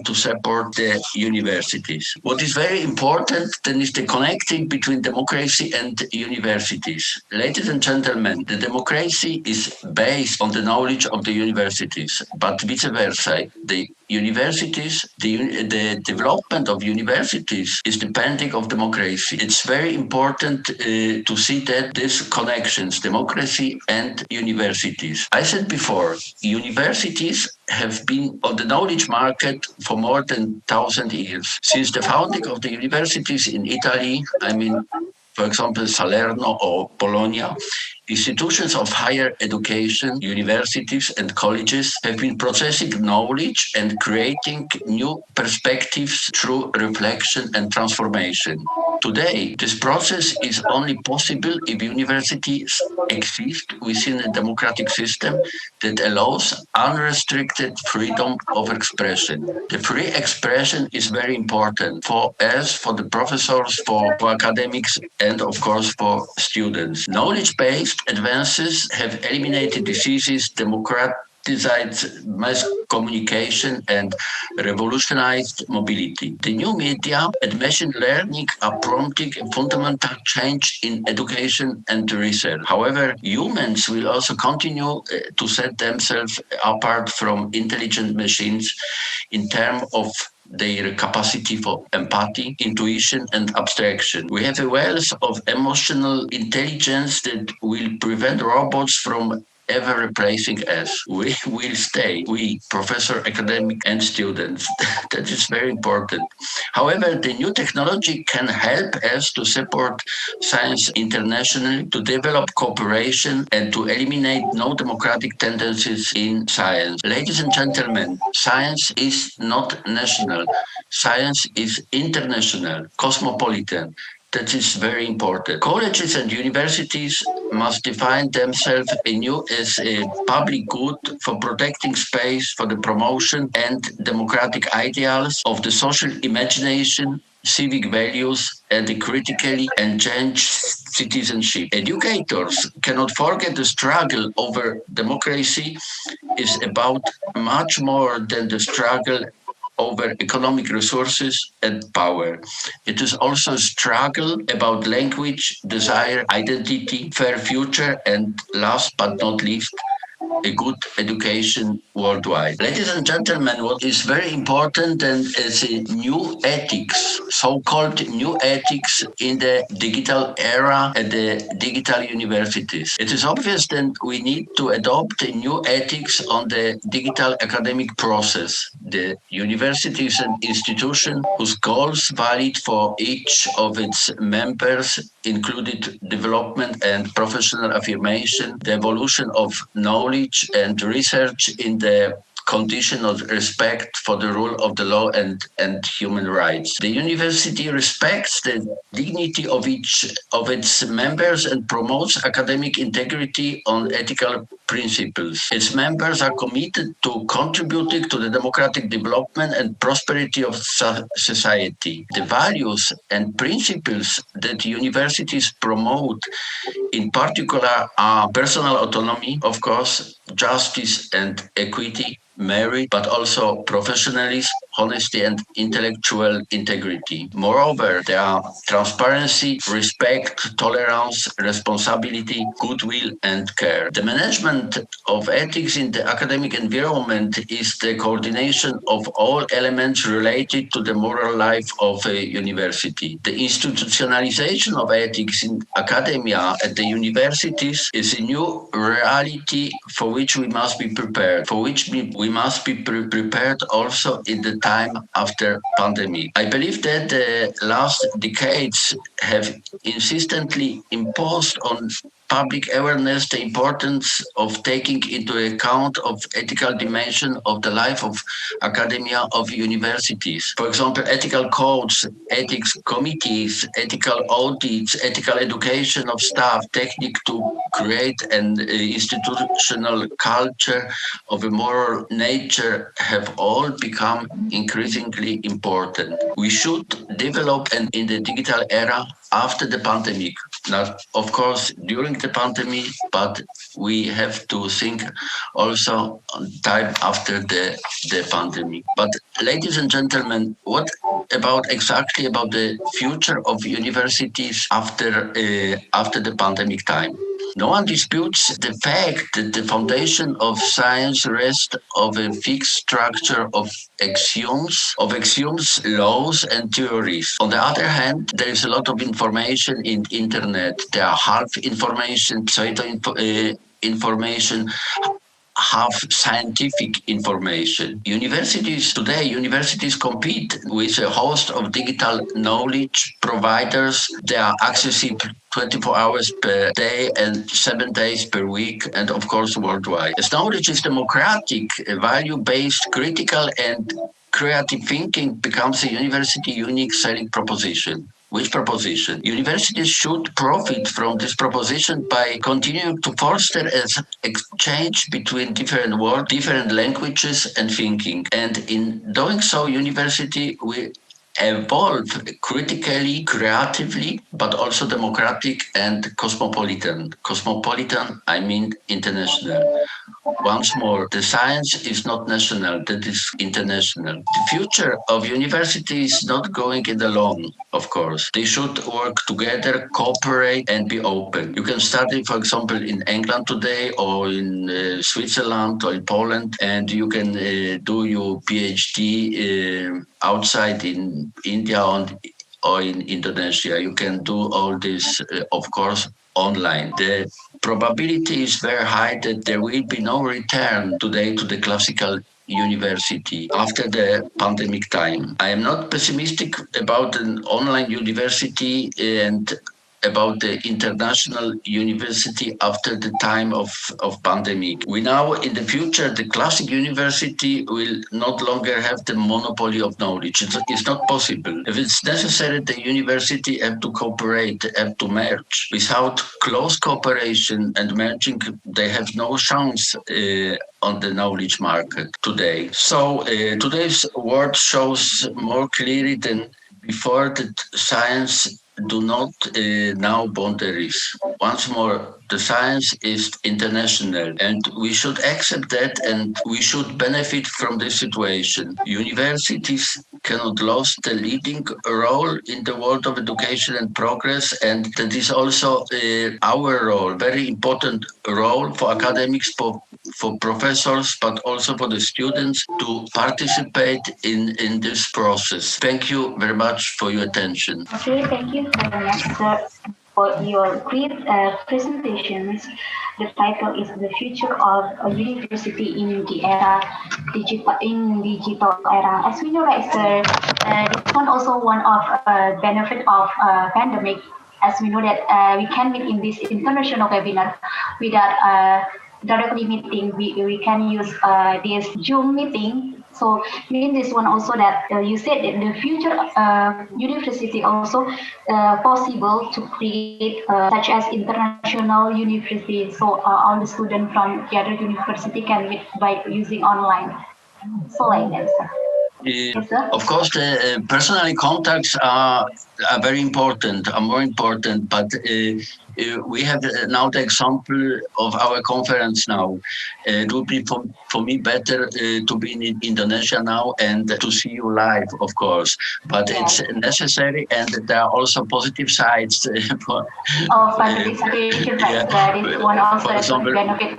to support the universities. What is very important then is the connecting between democracy and universities. Ladies and gentlemen, the democracy is based on the knowledge of the universities, but vice versa. The universities, the development of universities is depending on democracy. It's very important to see that these connections, democracy and universities. I said before, universities have been on the knowledge market for more than 1,000 years. Since the founding of the universities in Italy, for example, Salerno or Bologna, institutions of higher education, universities and colleges have been processing knowledge and creating new perspectives through reflection and transformation. Today, this process is only possible if universities exist within a democratic system that allows unrestricted freedom of expression. The free expression is very important for us, for the professors, for academics, and of course for students. Knowledge-based advances have eliminated diseases, democratized mass communication, and revolutionized mobility. The new media and machine learning are prompting a fundamental change in education and research. However, humans will also continue to set themselves apart from intelligent machines in terms of their capacity for empathy, intuition, and abstraction. We have a wealth of emotional intelligence that will prevent robots from ever replacing us. We will stay, we, professor, academic, and students. That is very important. However, the new technology can help us to support science internationally, to develop cooperation, and to eliminate no-democratic tendencies in science. Ladies and gentlemen, science is not national. Science is international, cosmopolitan. that is very important. Colleges and universities must define themselves anew as a public good for protecting space for the promotion and democratic ideals of the social imagination, civic values, and the critically engaged citizenship. Educators cannot forget the struggle over democracy is about much more than the struggle over economic resources and power. It is also a struggle about language, desire, identity, fair future, and last but not least, a good education worldwide. Ladies and gentlemen, what is very important and is a new ethics, so-called new ethics in the digital era at the digital universities. It is obvious that we need to adopt a new ethics on the digital academic process. The university is an institution whose goals valid for each of its members included development and professional affirmation, the evolution of knowledge and research in the condition of respect for the rule of the law and human rights. The university respects the dignity of each of its members and promotes academic integrity on ethical principles. Its members are committed to contributing to the democratic development and prosperity of society. The values and principles that universities promote in particular are personal autonomy, of course, justice and equity, merit, but also professionalism, honesty, and intellectual integrity. Moreover, there are transparency, respect, tolerance, responsibility, goodwill, and care. The management of ethics in the academic environment is the coordination of all elements related to the moral life of a university. The institutionalization of ethics in academia at the universities is a new reality for which we must be prepared, for which we must be prepared also in the time after pandemic. I believe that the last decades have insistently imposed on public awareness the importance of taking into account of ethical dimension of the life of academia of universities. For example, ethical codes, ethics committees, ethical audits, ethical education of staff, technique to create an institutional culture of a moral nature have all become increasingly important. We should develop and in the digital era after the pandemic, not of course during the pandemic, but we have to think also on time after the pandemic. But ladies and gentlemen, what about exactly about the future of universities after the pandemic time? No one disputes the fact that the foundation of science rests on a fixed structure of axioms, laws, and theories. On the other hand, there is a lot of information in internet. There are half information, pseudo information, half scientific information. Universities compete with a host of digital knowledge providers. They are accessible 24 hours per day and 7 days per week, and of course worldwide. As knowledge is democratic, value-based, critical, and creative thinking becomes a university unique selling proposition. Which proposition? Universities should profit from this proposition by continuing to foster an exchange between different words, different languages, and thinking. And in doing so, university will evolve critically, creatively, but also democratic and cosmopolitan. Cosmopolitan, I mean international. Once more, the science is not national, that is international. The future of university is not going it alone, of course. They should work together, cooperate, and be open. You can study, for example, in England today, or in Switzerland, or in Poland, and you can do your PhD outside in India or in Indonesia. You can do all this, of course, online. The probability is very high that there will be no return today to the classical university after the pandemic time. I am not pessimistic about an online university, and about the international university after the time of pandemic. We know in the future the classic university will not longer have the monopoly of knowledge. It's not possible. If it's necessary, the university have to cooperate, have to merge. Without close cooperation and merging, they have no chance on the knowledge market today. So today's world shows more clearly than before that science do not know boundaries. Once more, the science is international and we should accept that and we should benefit from this situation. Universities cannot lose the leading role in the world of education and progress, and that is also our role, very important role for academics, for professors, but also for the students to participate in this process. Thank you very much for your attention. Okay, thank you very much, sir, for your great presentations. The title is "The Future of a University in the Digital Era." As we know, right, sir, this one also one of benefit of pandemic. As we know that we can meet in this international webinar without directly meeting. We can use this Zoom meeting. So in this one also that you said that the future university also possible to create such as international university. So all the students from the other university can meet by using online. So like that, sir. Yes, sir? Of course, the personal contacts are very important, are more important, but we have now the example of our conference now. It would be for me better to be in Indonesia now and to see you live, of course. But it's necessary, and there are also positive sides. Positive situation, right? That is one also that will benefit.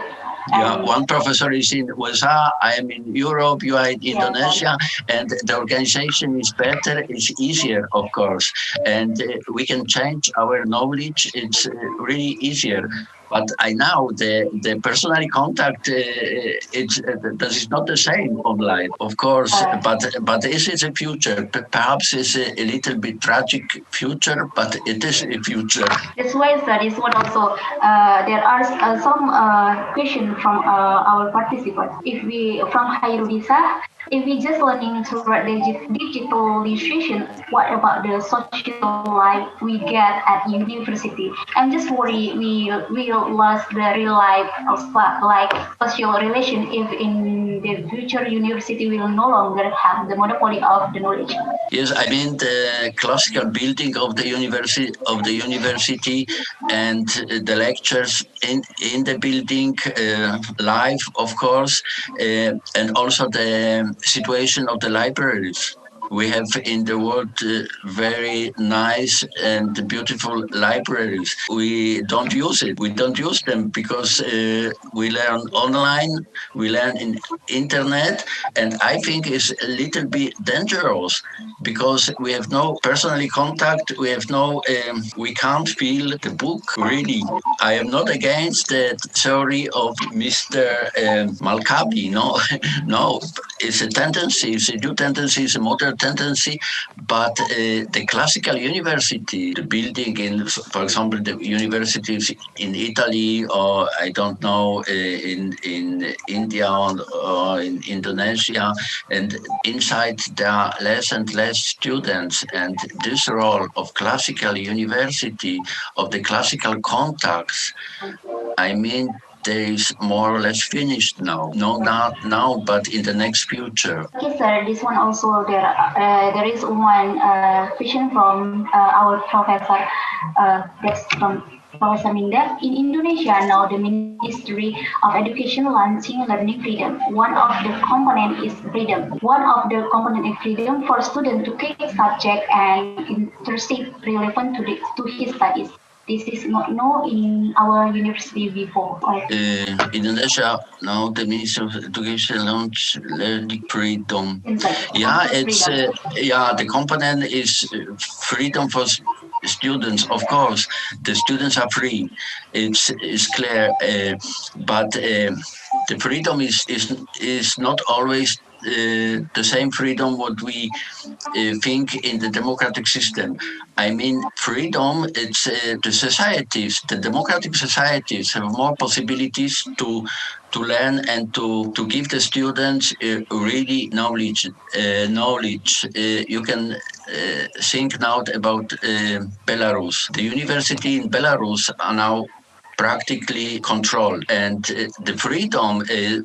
Yeah, one professor is in USA, I am in Europe, you are in Indonesia, and the organization is better, it's easier, of course, and we can change our knowledge, it's really easier. But I know the personal contact, that is not the same online, of course. But this is a future. Perhaps it's a little bit tragic future, but it is a future. That's why, sir, this one also there are some questions from our participants. If we from Hairudisa, if we just learning to write digitalization, what about the social life we get at university? I'm just worried we will lose the real life of like social relation if in the future university will no longer have the monopoly of the knowledge. Yes, I mean the classical building of the university and the lectures in the building, live, of course, and also the situation of the libraries. We have in the world very nice and beautiful libraries. We don't use it. We don't use them because we learn online, we learn in internet, and I think it's a little bit dangerous because we have no personal contact. We have no, we can't feel the book really. I am not against the theory of Mr. Malkawi. No, no, it's a tendency. It's a new tendency. It's a modern tendency, but the classical university, the building in, for example, the universities in Italy or I don't know in India or in Indonesia, and inside there are less and less students, and this role of classical university, of the classical contacts, I mean, there is more or less finished now. No, not now, but in the next future. Okay, sir. This one also there is one question from our professor. That's from Professor Minda. In Indonesia now, the Ministry of Education launching learning freedom. One of the component is freedom. One of the component is freedom for students to take subject and interested relevant to his studies. This is not known in our university before. Indonesia now the Ministry of Education launched learning freedom. Yeah, it's the component is freedom for students. Of course, the students are free. It's clear, but the freedom is not always the same freedom what we think in the democratic system. I mean, freedom, it's the societies, the democratic societies have more possibilities to learn and to give the students really knowledge. You can think now about Belarus. The university in Belarus are now practically controlled. And the freedom,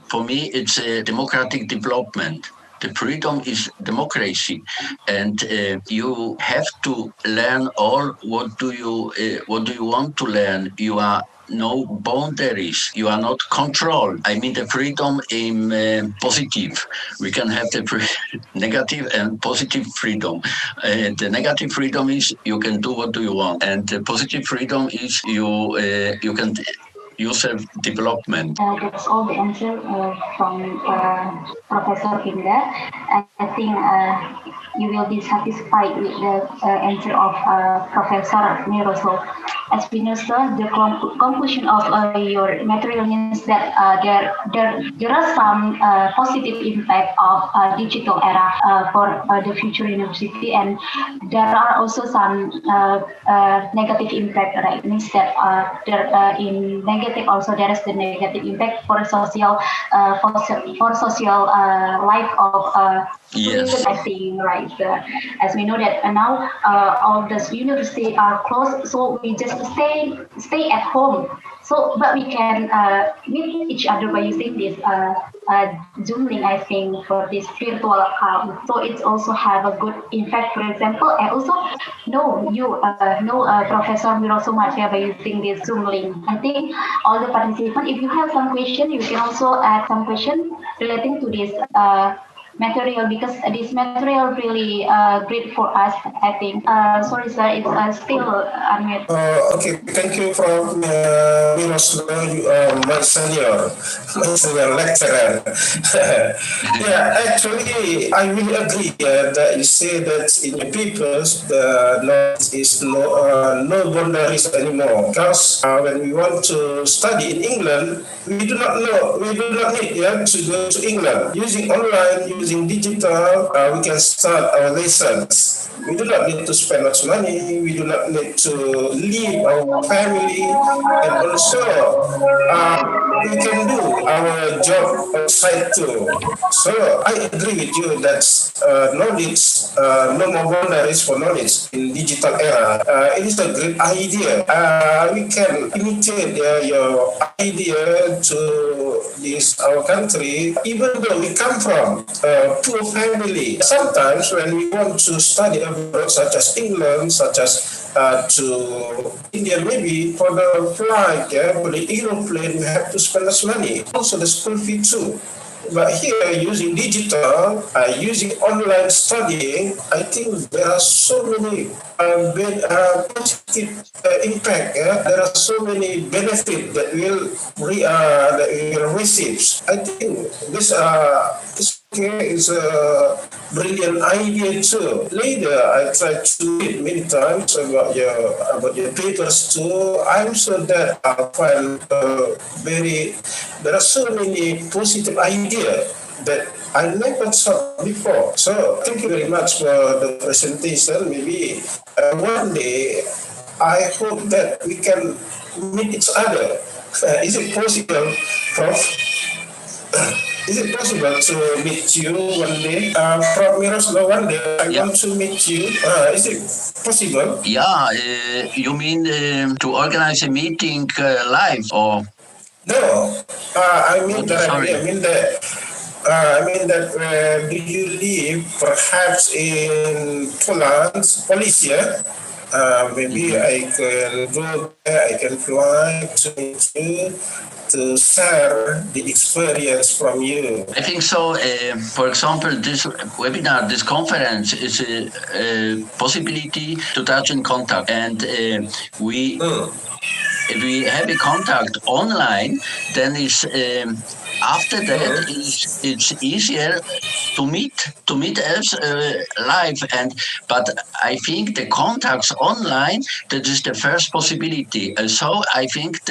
for me, it's a democratic development. The freedom is democracy, and you have to learn all. What do you want to learn? You are no boundaries. You are not controlled. I mean the freedom in positive. We can have the negative and positive freedom. The negative freedom is you can do what do you want, and the positive freedom is you can yourself development. That's all the answer from Professor Minda. I think you will be satisfied with the answer of Professor Miroslav. As we know, sir, the conclusion of your material means that there are some positive impact of digital era for the future university, and there are also some negative impact. Right, it means that in negative also there is the negative impact for social life of Yes. I think, right. As we know that now all the universities are closed, so we just stay at home. So, but we can meet each other by using this Zoom link, I think, for this virtual account. So it's also have a good impact. For example, I also know Professor Miroslaw Matyja by using this Zoom link. I think all the participants, if you have some question, you can also add some question relating to this material, because this material really great for us, I think. Sorry, sir, it's still unmute. Okay, thank you from Miroslav, my senior lecturer. Yeah, actually, I will agree that you say that in the papers the knowledge is no boundaries anymore. Because when we want to study in England, we do not need to go to England. Using online, using digital, we can start our lessons. We do not need to spend much money. We do not need to leave our family, and also we can do our job outside too. So I agree with you that knowledge, no more boundaries for knowledge in digital era. It is a great idea. We can imitate your idea to this our country, even though we come from a poor family. Sometimes when we want to study abroad, such as England, such as to India, maybe for the flight, for the aeroplane, we have to spend less money. Also the school fee too. But here, using digital, using online studying, I think there are so many positive impact. There are so many benefits that we will receive. I think this is a brilliant idea too. Later, I tried to read many times about your papers too. I'm sure that I'll find there are so many positive ideas that I never saw before. So thank you very much for the presentation. Maybe one day I hope that we can meet each other. Is it possible, Prof? Is it possible to meet you one day? Prof. Miroslav, one day I want to meet you. Is it possible? Yeah, you mean to organize a meeting live or? No, I mean that. Sorry. I mean that. Do you live perhaps in Poland, Policia? Maybe I can go there. I can fly to meet you, to share the experience from you. I think so. For example, this webinar, this conference is a possibility to touch in contact, and if we have a contact online, then it's after that it's easier to meet us live. But I think the contacts online, that is the first possibility. So I think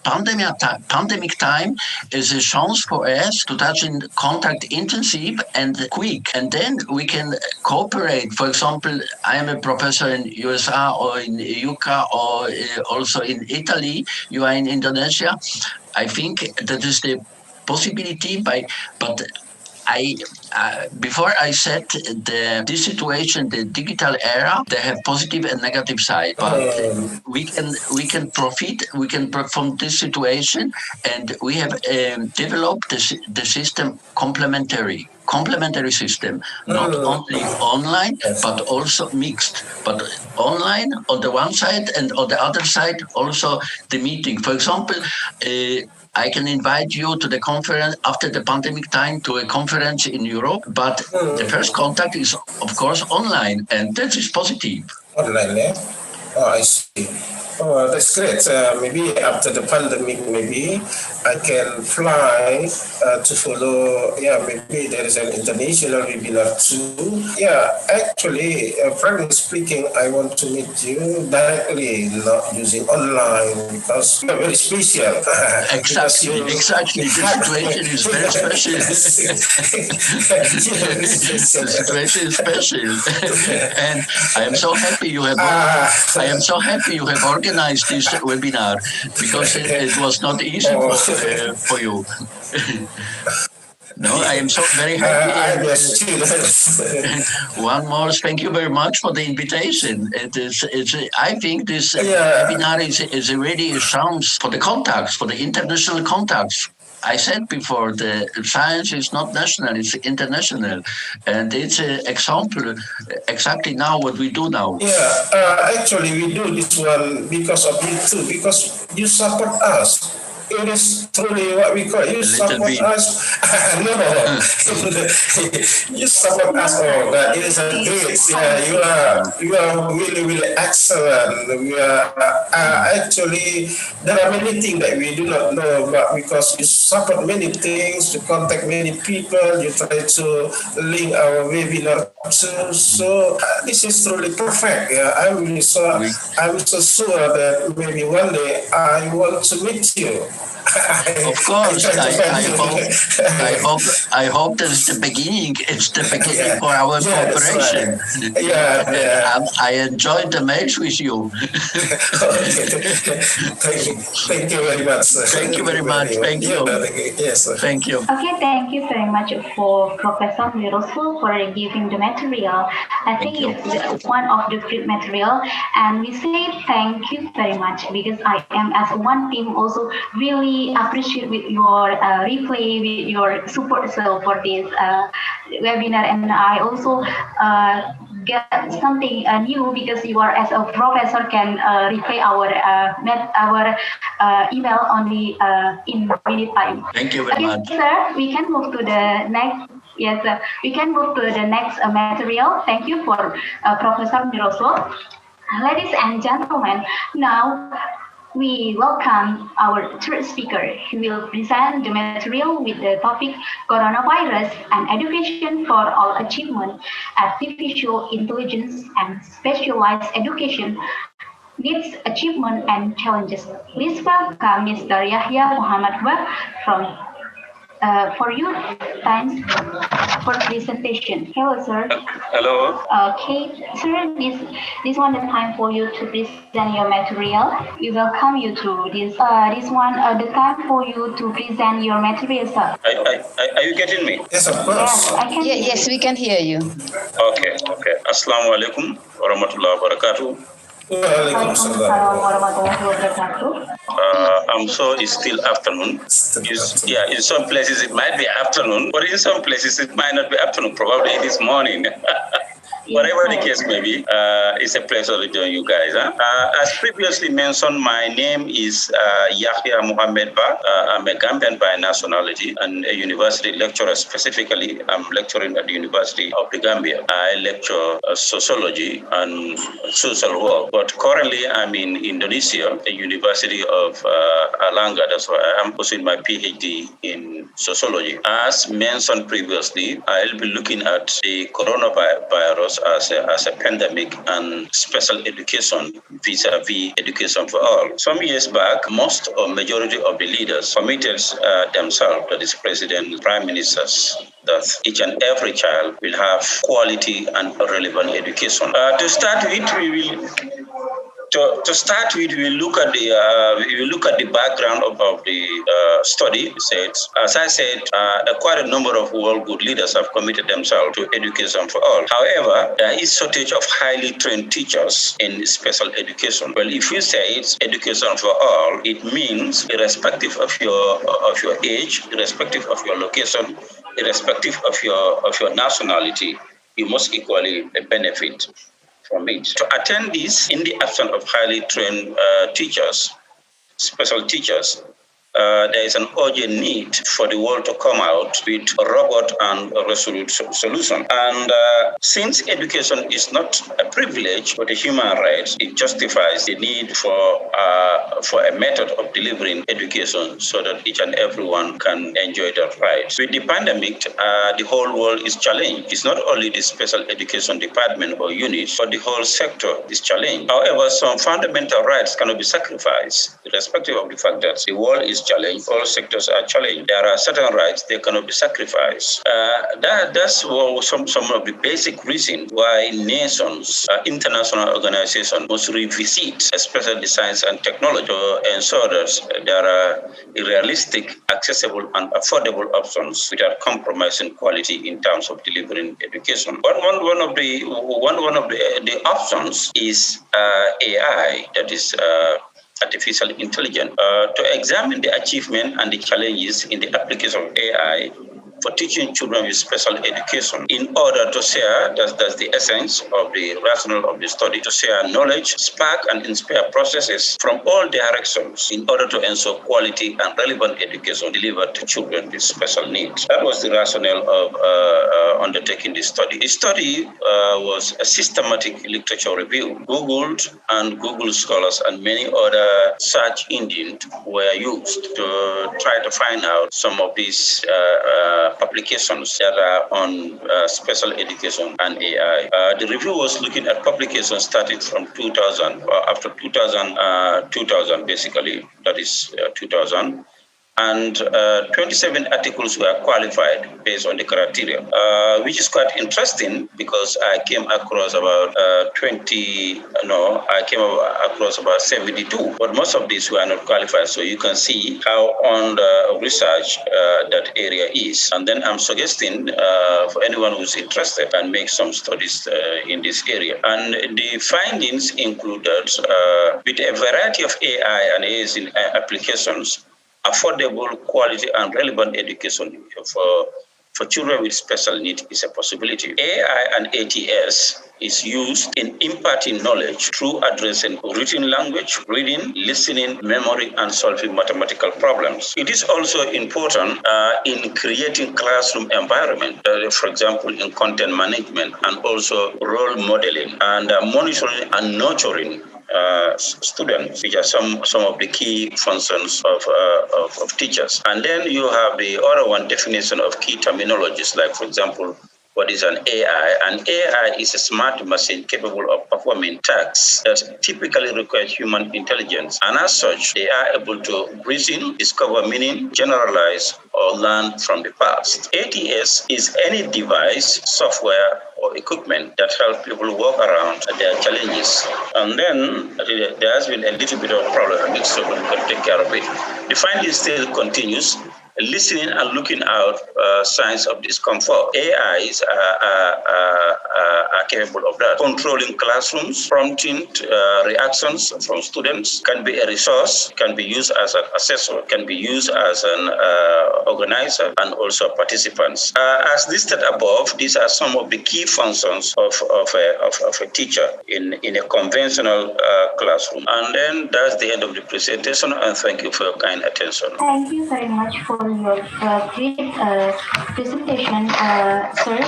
pandemic time is a chance for us to touch in contact intensive and quick, and then we can cooperate. For example, I am a professor in USA or in UK or also in Italy. You are in Indonesia. I think that is the possibility but before I said this situation, the digital era, they have positive and negative side. But we can profit from this situation, and we have developed the system complementary system, not only online but also mixed. But online on the one side, and on the other side also the meeting. For example. I can invite you to the conference after the pandemic time to a conference in Europe, but the first contact is, of course, online, and that is positive. Online, yeah? Oh, I see. Oh, that's great. Maybe after the pandemic, maybe I can fly to follow. Yeah, maybe there is an international webinar too. Yeah, actually, frankly speaking, I want to meet you directly, not using online, because you're very special. Exactly. The situation is very special. The situation is special, and I am so happy you have. I am so happy you have organized this webinar, because it was not easy for you. No, I am so very happy. One more, thank you very much for the invitation. I think this webinar is really a chance for the contacts, for the international contacts. I said before, the science is not national, it's international. And it's an example exactly now what we do now. Yeah, actually we do this one because of you too, because you support us. It is truly what we call, you support us. No, you support us all. But it is a great. Yeah, you are really excellent. We are actually, there are many things that we do not know, but because you support many things, you contact many people, you try to link our webinar too. So this is truly perfect. Yeah, I'm so sure that maybe one day I want to meet you. Of course, I hope that it's the beginning. It's the beginning for our cooperation. Right. I enjoyed the match with you. Thank you very much. Thank you very much. Thank you. Yes. Thank you. Okay, thank you very much for Professor Miroslaw for giving the material. I think it's one of the great material, and we say thank you very much, because I am as one team also really appreciate with your replay, with your support for this webinar, and I also get something new, because you are as a professor can replay our email only in minute time. Thank you very much. Sir, we can move to the next. Yes, we can move to the next material. Thank you for Professor Miroslaw. Ladies and gentlemen, now we welcome our third speaker. He will present the material with the topic Coronavirus and Education for All Achievement, Artificial Intelligence and Specialized Education, Needs, Achievement and Challenges. Please welcome Mr. Yahya Muhammed Bah from for you, thanks for presentation. Hello, sir. Hello. Okay, sir, this one the time for you to present your material. We welcome you to this the time for you to present your material, sir. Are you getting me? Yes, of course. Yes, I can. Yes, we can hear you. Okay. Assalamu alaikum warahmatullahi wabarakatuh. Waalaikumsalam warahmatullahi wabarakatuh. It's still afternoon. In some places it might be afternoon, but in some places it might not be afternoon. Probably it is morning. Whatever the case may be, it's a pleasure to join you guys. As previously mentioned, my name is Yahya Muhammed Bah. I'm a Gambian by nationality and a university lecturer. Specifically, I'm lecturing at the University of the Gambia. I lecture sociology and social work. But currently, I'm in Indonesia, the University of Alanga. That's why I'm pursuing my PhD in sociology. As mentioned previously, I'll be looking at the coronavirus as a pandemic and special education vis-a-vis education for all. Some years back, most or majority of the leaders committed themselves, that is president, prime ministers, that each and every child will have quality and relevant education. To start with, we look at the background of the study. It says, as I said, quite a number of world good leaders have committed themselves to education for all. However, there is shortage of highly trained teachers in special education. Well, if you say it's education for all, it means irrespective of your age, irrespective of your location, irrespective of your nationality, you must equally benefit from it. To attend this, in the absence of highly trained teachers, special teachers, there is an urgent need for the world to come out with a robust and a resolute solution. And since education is not a privilege but a human right, it justifies the need for a method of delivering education so that each and everyone can enjoy their rights. With the pandemic, the whole world is challenged. It's not only the special education department or unit, but the whole sector is challenged. However, some fundamental rights cannot be sacrificed, irrespective of the fact that the world is challenged, all sectors are challenged. There are certain rights that cannot be sacrificed. That's some of the basic reasons why nations, international organizations must revisit, especially the science and technology, to ensure that there are realistic, accessible, and affordable options without compromising quality in terms of delivering education. But one of the options is AI, that is artificial intelligence, to examine the achievement and the challenges in the application of AI for teaching children with special education in order to share, that's the essence of the rationale of the study, to share knowledge, spark and inspire processes from all directions in order to ensure quality and relevant education delivered to children with special needs. That was the rationale of undertaking this study. The study was a systematic literature review. Google Scholars and many other search engines were used to try to find out some of these publications that are on special education and AI. The review was looking at publications starting from 2000, after 2000 basically, that is 2000. And 27 articles were qualified based on the criteria, which is quite interesting because I came across about 72, but most of these were not qualified. So you can see how on the research that area is. And then I'm suggesting for anyone who's interested and make some studies in this area. And the findings included with a variety of AI and AIs in applications, affordable, quality, and relevant education for children with special needs is a possibility. AI and ATS is used in imparting knowledge through addressing written language, reading, listening, memory, and solving mathematical problems. It is also important in creating classroom environment, for example, in content management and also role modeling and monitoring and nurturing students, which are some of the key functions of teachers. And then you have the other one, definition of key terminologies, like, for example, what is an AI? An AI is a smart machine capable of performing tasks that typically require human intelligence. And as such, they are able to reason, discover meaning, generalize, or learn from the past. ATS is any device, software, or equipment that help people work around their challenges. And then there has been a little bit of problem, so we can take care of it. The finding still continues. Listening and looking out signs of discomfort. AIs are capable of that. Controlling classrooms, prompting reactions from students can be a resource, can be used as an assessor, can be used as an organizer, and also participants. As listed above, these are some of the key functions of a teacher in a conventional classroom. And then that's the end of the presentation, and thank you for your kind attention. Thank you very much for your great presentation, sir.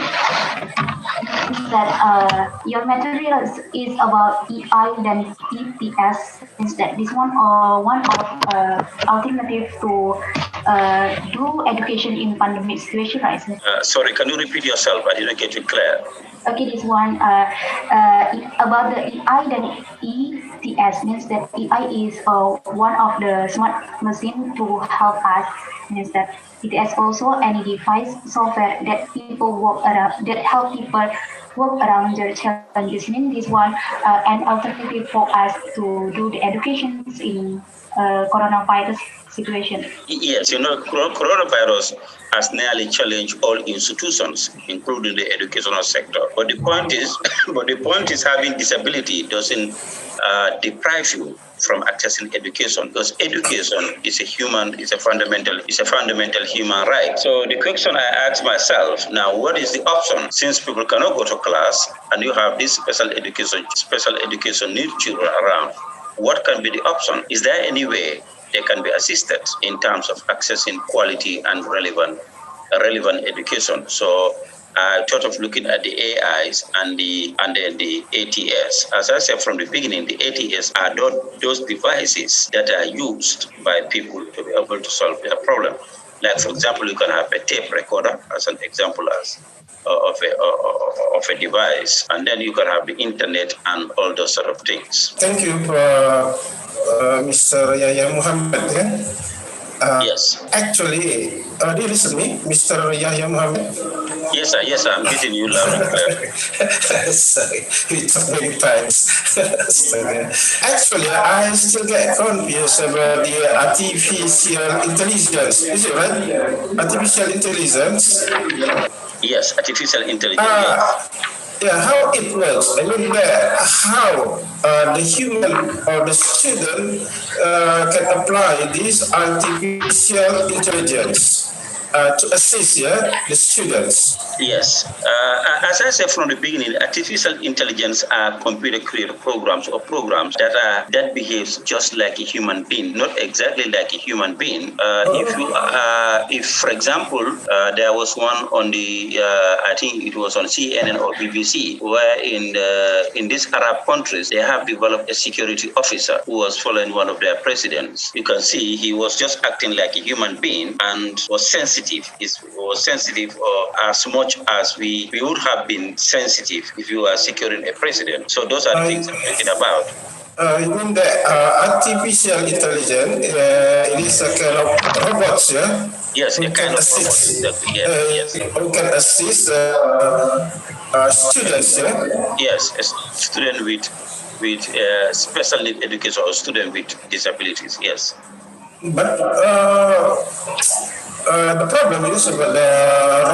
That your material is about EI than ETS. Instead, this one of alternative to do education in pandemic situation, right? Sorry, can you repeat yourself? I didn't get it clear. Okay, this one about the EI then ETS means that EI is one of the smart machine to help us. Means that ETS also any device software that people work around that help people work around their challenges. Means this one an alternative for us to do the educations in coronavirus situation. Yes, coronavirus has nearly challenged all institutions, including the educational sector. But the point is, having disability doesn't deprive you from accessing education, because education is a fundamental human right. So the question I ask myself now: what is the option? Since people cannot go to class, and you have these special education need children around, what can be the option? Is there any way they can be assisted in terms of accessing quality and relevant education? So I thought of looking at the AIs and then the ATS. As I said from the beginning, the ATS are those devices that are used by people to be able to solve their problem. Like, for example, you can have a tape recorder as an example of a device, and then you can have the internet and all those sort of things. Thank you, Mr. Yahya Muhammed. Yes. Actually, do you listen to me, Mr. Yahya Muhammed? Yes, sir. I'm getting you loud and clear. Sorry, we talked many times. Actually, I still get confused about the artificial intelligence. Is it right? Artificial intelligence? Yes, artificial intelligence. Yeah, how it works. I mean, how the human or the student can apply this artificial intelligence to assist the students. Yes. As I said from the beginning, artificial intelligence are computer-created programs that behaves just like a human being, not exactly like a human being. If for example, there was one on the, I think it was on CNN or BBC, where in these Arab countries they have developed a security officer who was following one of their presidents. You can see he was just acting like a human being and was sensitive. Was sensitive as much as we would have been sensitive if you were securing a president. So those are the things I'm thinking about. You mean the artificial intelligence? It is a kind of robots, yeah? Yes, a kind of assist. Yes. Who can assist students, yeah? Yes, a student with special need education or student with disabilities. Yes. But the problem is about the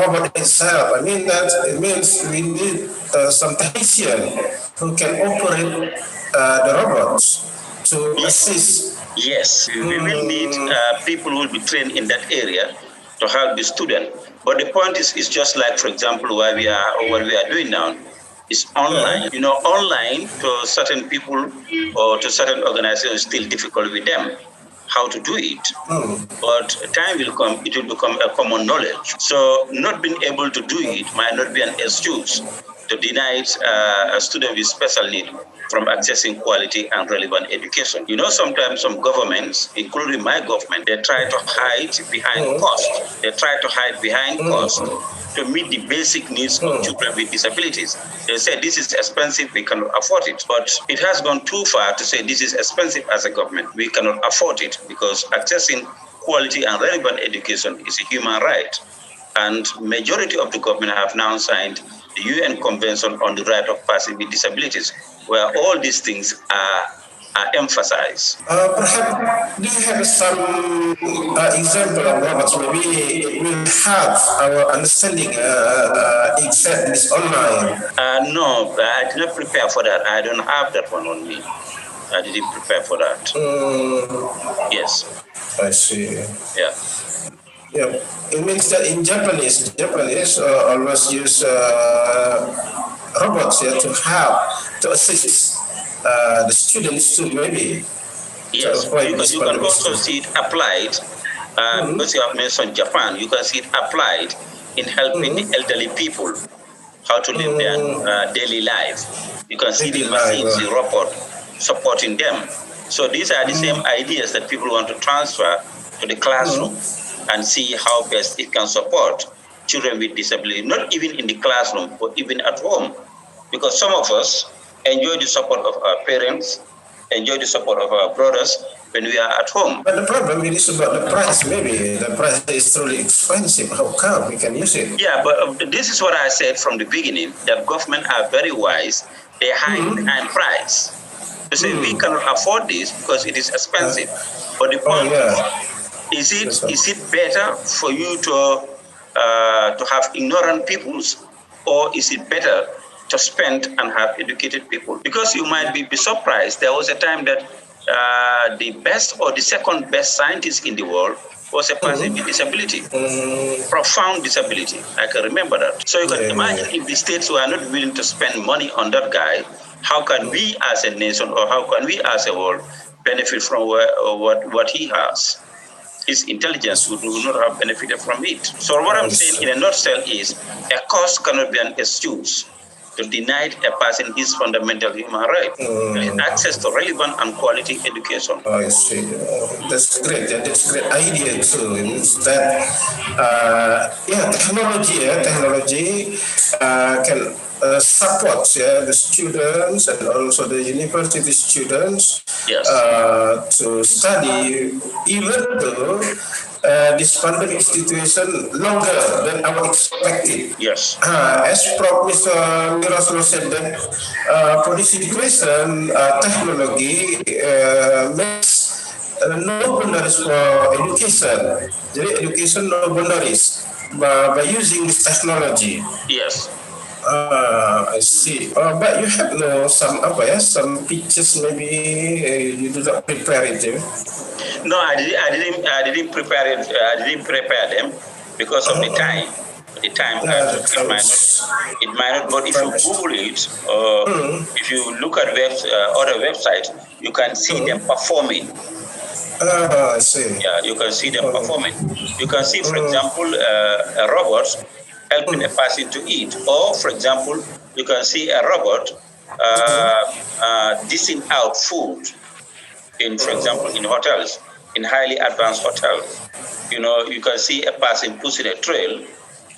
robot itself. I mean that it means we need some technician who can operate the robots to assist. Yes, we will need people who will be trained in that area to help the student. But the point is just like, for example, what we are doing now is online. You know, online to certain people or to certain organizations is still difficult with them how to do it. But time will come, it will become a common knowledge. So not being able to do it might not be an excuse to deny a student with special need from accessing quality and relevant education. You know, sometimes some governments, including my government, they try to hide behind cost. They try to hide behind cost to meet the basic needs of children with disabilities. They say this is expensive, we cannot afford it. But it has gone too far to say this is expensive as a government. We cannot afford it because accessing quality and relevant education is a human right. And majority of the government have now signed the UN Convention on the Right of Persons with Disabilities, where all these things are emphasized. Perhaps, do you have some example of robots? Maybe it will help our understanding exact this online. No, I did not prepare for that. I don't have that one on me. I didn't prepare for that. Yes. I see. Yeah. Yeah, it means that in Japanese always use robots to help, to assist the students too, maybe. Yes, because you can also see it applied, because you have mentioned Japan, you can see it applied in helping the elderly people how to live their daily life. You can see the machines, the robot supporting them. So these are the same ideas that people want to transfer to the classroom and see how best it can support children with disability, not even in the classroom, but even at home. Because some of us enjoy the support of our parents, enjoy the support of our brothers when we are at home. But the problem is about the price. Maybe the price is truly expensive. How come we can use it? Yeah, but this is what I said from the beginning, that government are very wise. They high price. They say we cannot afford this because it is expensive. But the point is it better for you to have ignorant peoples, or is it better to spend and have educated people? Because you might be surprised. There was a time that the best or the second best scientist in the world was a person with disability, profound disability. I can remember that. So you can imagine if the states were not willing to spend money on that guy, how can we as a nation, or how can we as a world benefit from what he has? His intelligence would not have benefited from it. So what I'm saying in a nutshell is, a cost cannot be an excuse to deny a person his fundamental human right, access to relevant and quality education. Oh, I see. That's great. That's a great idea too. That technology can support the students and also the university students to study, even though this pandemic situation longer than our expected. Yes. As Prof. Mr. Miroslaw said that for this situation, technology makes no boundaries for education. Jadi education no boundaries by using this technology. Yes. I see. But you have some pictures maybe you do not prepare it. No, I didn't prepare it. I didn't prepare them because of the time. The time it might not. But if you Google it, or if you look at other websites, you can see them performing. I see. Yeah, you can see them performing. You can see, for example, a robot helping a person to eat, or, for example, you can see a robot dishing out food in, for example, in hotels, in highly advanced hotels. You know, you can see a person pushing a trail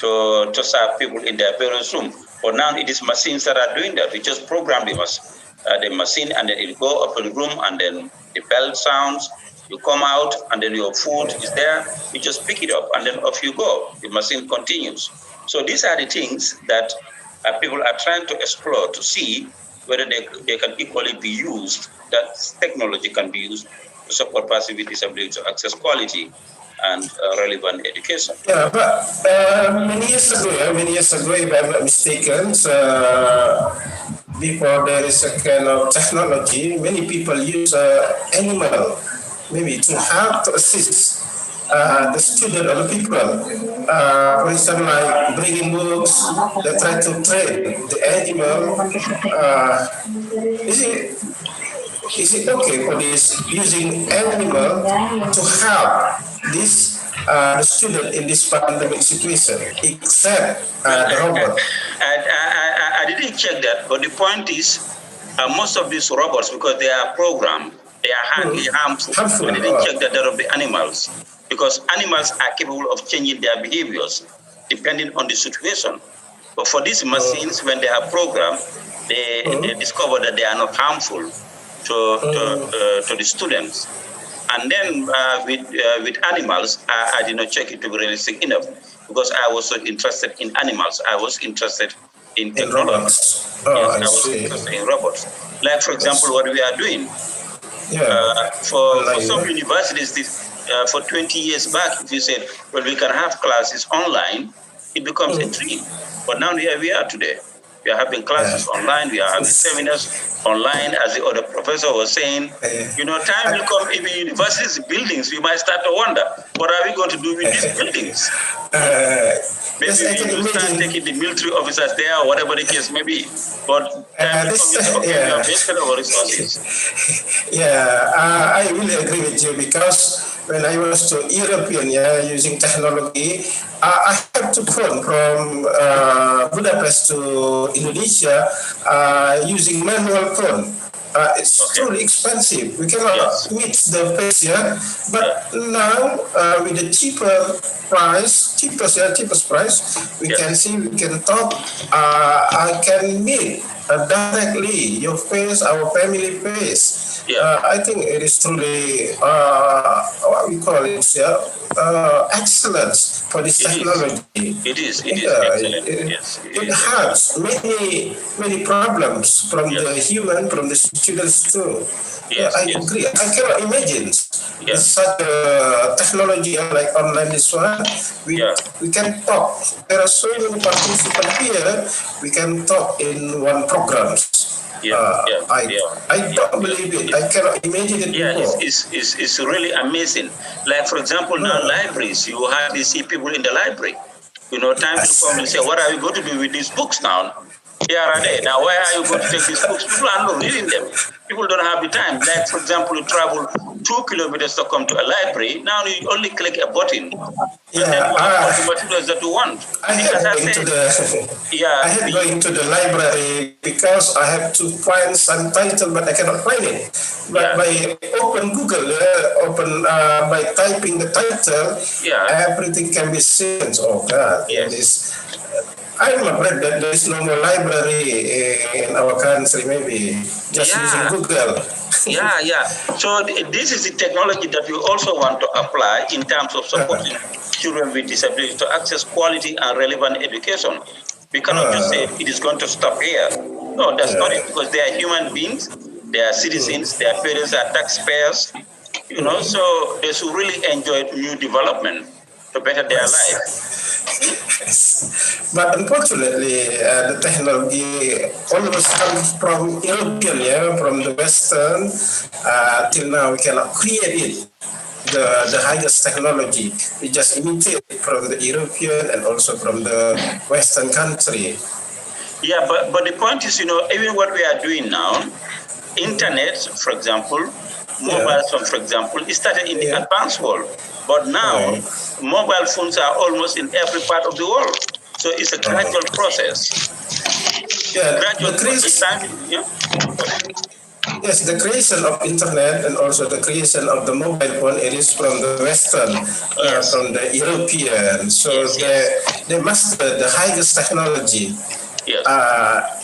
to serve people in their various room. But now it is machines that are doing that. We just program the machine, and then it go up to the room, and then the bell sounds. You come out, and then your food is there. You just pick it up, and then off you go. The machine continues. So these are the things that people are trying to explore to see whether they can equally be used, that technology can be used to support persons with disability to access quality and relevant education. Yeah, but many years ago, if I'm not mistaken, before there is a kind of technology, many people use animal, maybe to help to assist the student or the people. For example, like bringing books, they try to train the animal. Is it okay for this using animal to help this the student in this pandemic situation, except the robot? I didn't check that, but the point is, most of these robots, because they are programmed, they are highly harmful. I didn't check that of the animals, because animals are capable of changing their behaviors depending on the situation. But for these machines, when they are programmed, they discover that they are not harmful to the students. And then with animals, I did not check it to be realistic enough, because I was so interested in animals. I was interested in technology. I was interested in robots. Like, for example, what we are doing. For some universities, for 20 years back, if you said, well, we can have classes online, it becomes a dream. But now here we are today. We are having classes online, we are having seminars online, as the other professor was saying. You know, time will come, even universities, buildings, we might start to wonder, what are we going to do with these buildings? Maybe we will start taking the military officers there, or whatever the case may be. But time will come, we have wasted our resources. I really agree with you, because when I was to European using technology, I had to phone from Budapest to Indonesia using manual phone. It's Okay. truly expensive. We cannot Yes. meet the price here. But now, with the cheapest price, we Yes. can see, we can talk. I can meet directly your face, our family face. Yeah. I think it is truly what we call it, excellence for this It is. technology. It is. It is Yeah, excellent. Yes. it has many problems from Yes. the human, from the students too. Yes, I yes. agree. I cannot imagine Yeah. such a technology like online this one. Yeah. We can talk. There are so many participants here. We can talk in one program. Yeah. I don't believe it. I cannot imagine it Yeah, before. it's really amazing. Like, for example, now libraries, you hardly see people in the library. You know, time will come and say, what are you going to do with these books now? Here are they. Now, where are you going to take these books? People are not reading them. People don't have the time. Like, for example, you travel 2 kilometers to come to a library. Now you only click a button. And then you have all the materials that you want. I hate going to the library because I have to find some title, but I cannot find it. But by open Google, by typing the title, everything can be seen. Oh God! Yes. I'm afraid that there is no more library in our country. Maybe just using Google. Yeah. So this is the technology that we also want to apply in terms of supporting children with disabilities to access quality and relevant education. We cannot just say it is going to stop here. No, that's not it, because they are human beings, they are citizens, their parents are taxpayers, you know, so they should really enjoy new development to better their life. But unfortunately, the technology always comes from European, from the Western. Till now, we cannot create it. The highest technology. We just imitate from the European and also from the Western country. Yeah, but the point is, you know, even what we are doing now, internet, for example, mobile phone, for example, it started in the advanced world. But now, mobile phones are almost in every part of the world. So it's a gradual process. Yes, the creation of internet and also the creation of the mobile phone, it is from the Western, from the European. So they master the highest technology. Yes.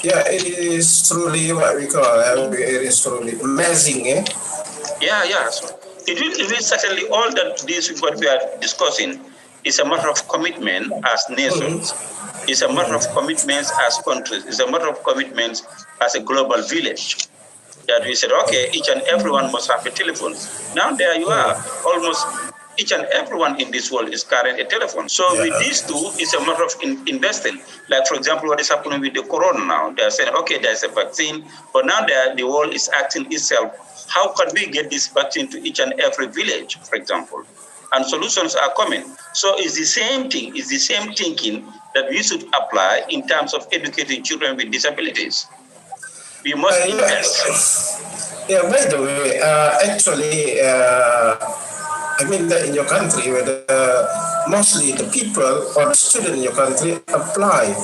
It is truly what we call, it is truly amazing. Yeah. So it will certainly, all that this what we are discussing is a matter of commitment as nations. It's a matter of commitments as countries. It's a matter of commitments as a global village. That we said, okay, each and everyone must have a telephone. Now there you are. Almost each and everyone in this world is carrying a telephone. So with these two, it's a matter of investing. Like, for example, what is happening with the corona now. They are saying, okay, there's a vaccine, but now the world is acting itself. How can we get this vaccine to each and every village, for example? And solutions are coming. So it's the same thing, it's the same thinking that we should apply in terms of educating children with disabilities. We must invest. Yeah, by the way, actually, I mean that in your country, where mostly the people or the students in your country apply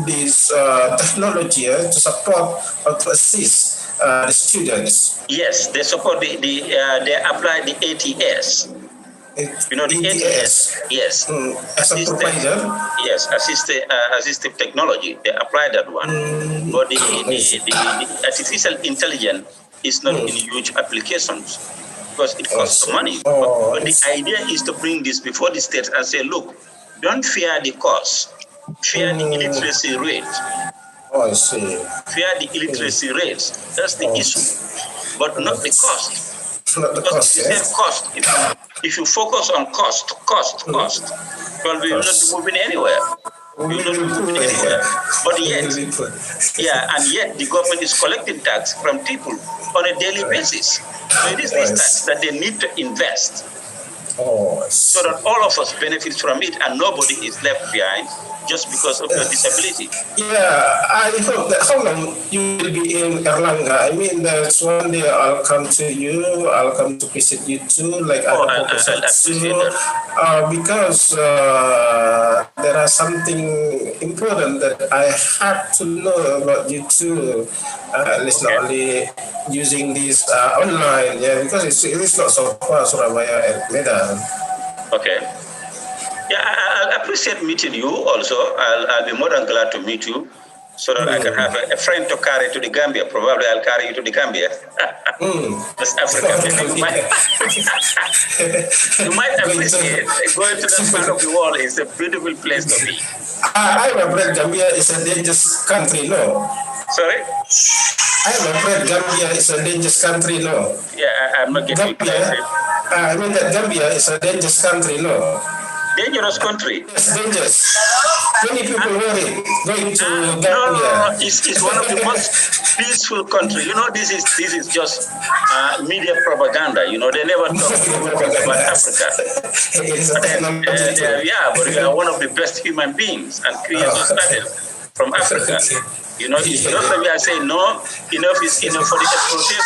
this technology to support or to assist the students. Yes, they support they apply the ATS. You know, the ATS, yes. As a provider? Yes, assistive technology, they apply that one. But the artificial intelligence is not in huge applications because it costs money. But the idea is to bring this before the state and say, look, don't fear the cost, fear the illiteracy rate. I see. Fear the illiteracy rates. That's the issue, but not the cost. Not the cost, cost. If you focus on cost, well, we will not be moving anywhere. But yet, and yet the government is collecting tax from people on a daily basis. So it is this tax that they need to invest so that all of us benefit from it and nobody is left behind just because of your disability. Yeah, I hope that how long you will be in Erlangga? I mean, that's one day I'll come to you, I'll come to visit you too, like other professors too, because there are something important that I have to know about you too. It's not only using this online, because it's not so far, Surabaya and Medan. Okay. Yeah, I'll appreciate meeting you also. I'll be more than glad to meet you so that I can have a friend to carry to the Gambia. Probably I'll carry you to the Gambia. West Africa. You might appreciate going to that part of the world. It's a beautiful place to be. I'm afraid Gambia is a dangerous country, no? Sorry? I'm afraid Gambia is a dangerous country, no? Yeah, I'm not getting Gambia. I mean that Gambia is a dangerous country, no? Dangerous country. It's dangerous. Many people worry going to Gambia. No, it's one of the most peaceful countries. This is just media propaganda. They never talk about Africa. But we are one of the best human beings and creators started from Africa. It's not that we are saying no, enough is enough for the exploitation.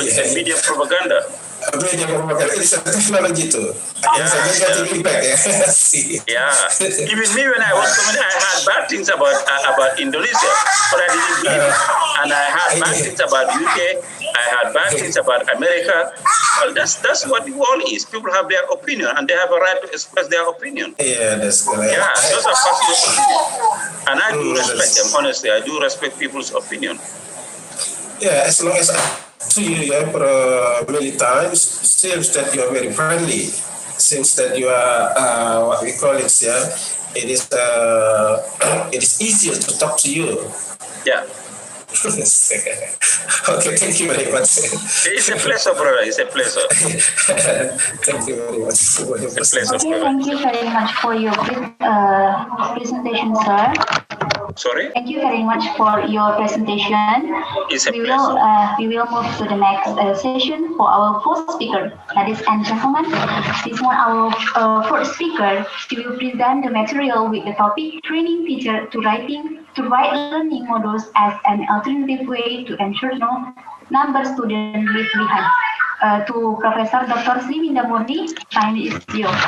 It's a media propaganda. It's a technology too. It's a negative impact. Even me, when I was coming, I had bad things about Indonesia, but I didn't believe it. And I had bad things about UK. I had bad things about America. Well, that's what the world is. People have their opinion, and they have a right to express their opinion. Yeah, that's correct. Yeah, those are personal opinions, and I do respect them. Honestly, I do respect people's opinion. Yeah, as long as to you many times, seems that you are very friendly. Seems that you are what we call it. It is easier to talk to you. Yeah. Okay, thank you very much. It's a pleasure, brother. It's a pleasure. Thank you very much. It's a pleasure. Okay, thank you very much for your presentation, sir. Sorry? Thank you very much for your presentation. It's a we will move to the next session for our fourth speaker. Ladies and gentlemen, this one our fourth speaker. He will present the material with the topic training teacher to write learning modules as an alternative way to ensure no number students leave behind. To Professor Dr. Minda Murni, time is yours.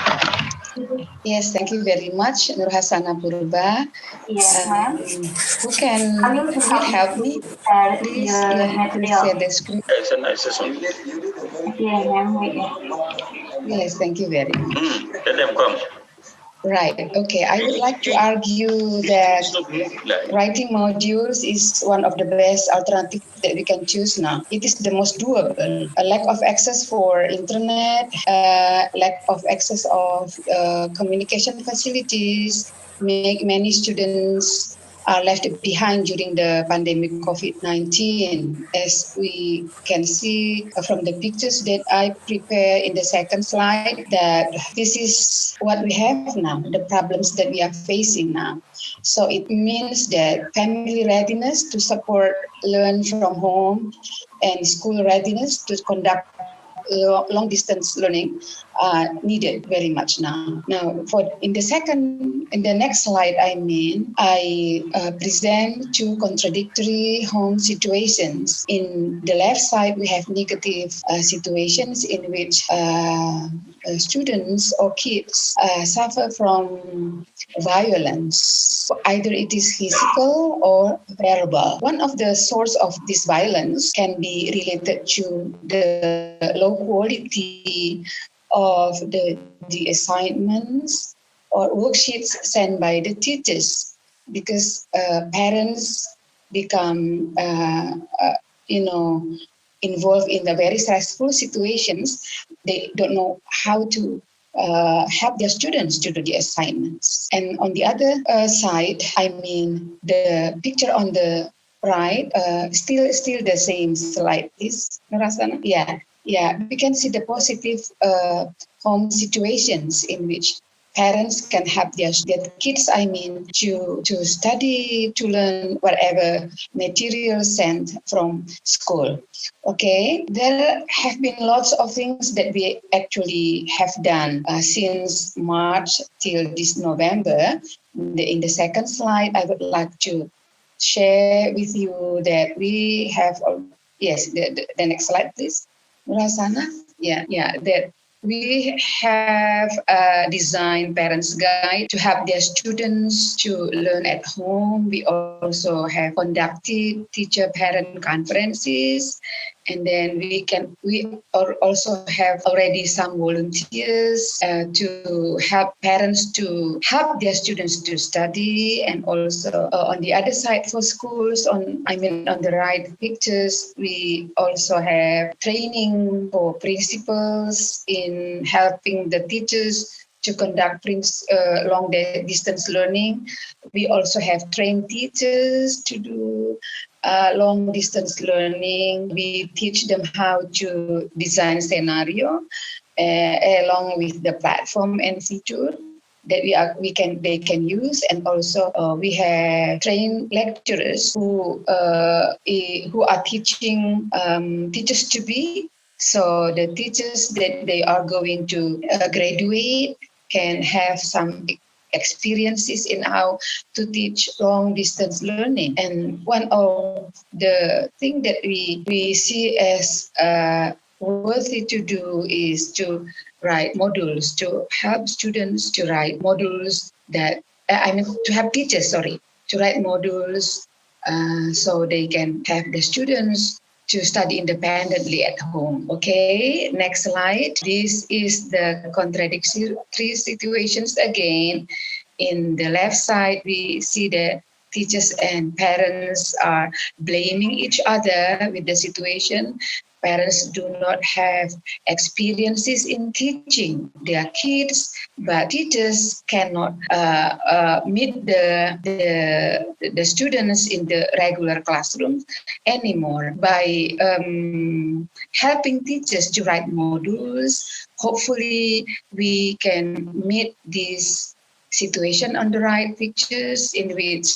Yes, thank you very much, Nur Hasana Purba. Yes, ma'am. Who can help me? Please share the screen. It's a nice session. Yes, ma'am. Yes, thank you very much. Let them come. Right. Okay. I would like to argue that writing modules is one of the best alternatives that we can choose now. It is the most doable. A lack of access for internet, lack of access of communication facilities make many students are left behind during the pandemic COVID-19. As we can see from the pictures that I prepare in the second slide, that this is what we have now, the problems that we are facing now. So it means that family readiness to support learn from home and school readiness to conduct long distance learning needed very much now. Now, in the next slide, I present two contradictory home situations. In the left side, we have negative situations in which students or kids suffer from violence. Either it is physical or verbal. One of the source of this violence can be related to the low quality of the assignments or worksheets sent by the teachers, because parents become involved in the very stressful situations. They don't know how to help their students to do the assignments. And on the other side, the picture on the right, still the same slide, please, Rasana. Yeah, we can see the positive home situations in which parents can help their kids, to study, to learn whatever material sent from school. Okay, there have been lots of things that we actually have done since March till this November. In the second slide, I would like to share with you that we have, the next slide, please. Rasana? Yeah, that We have a design parents guide to help their students to learn at home. We also have conducted teacher-parent conferences, and then we also have already some volunteers to help parents to help their students to study, and also on the other side for schools, on the right pictures, we also have training for principals in helping the teachers to conduct long distance learning. We also have trained teachers to do long distance learning. We teach them how to design scenario along with the platform and feature that they can use, and also we have trained lecturers who are teaching teachers to be. So the teachers that they are going to graduate can have some experiences in how to teach long distance learning. And one of the thing that we see as worthy to do is to write modules, to help students to write modules to have teachers, to write modules so they can have the students to study independently at home. Okay, next slide. This is the contradictory situations again. In the left side, we see that teachers and parents are blaming each other with the situation. Parents do not have experiences in teaching their kids, but teachers cannot meet the students in the regular classrooms anymore. By helping teachers to write modules, hopefully we can meet this situation on the right pictures, in which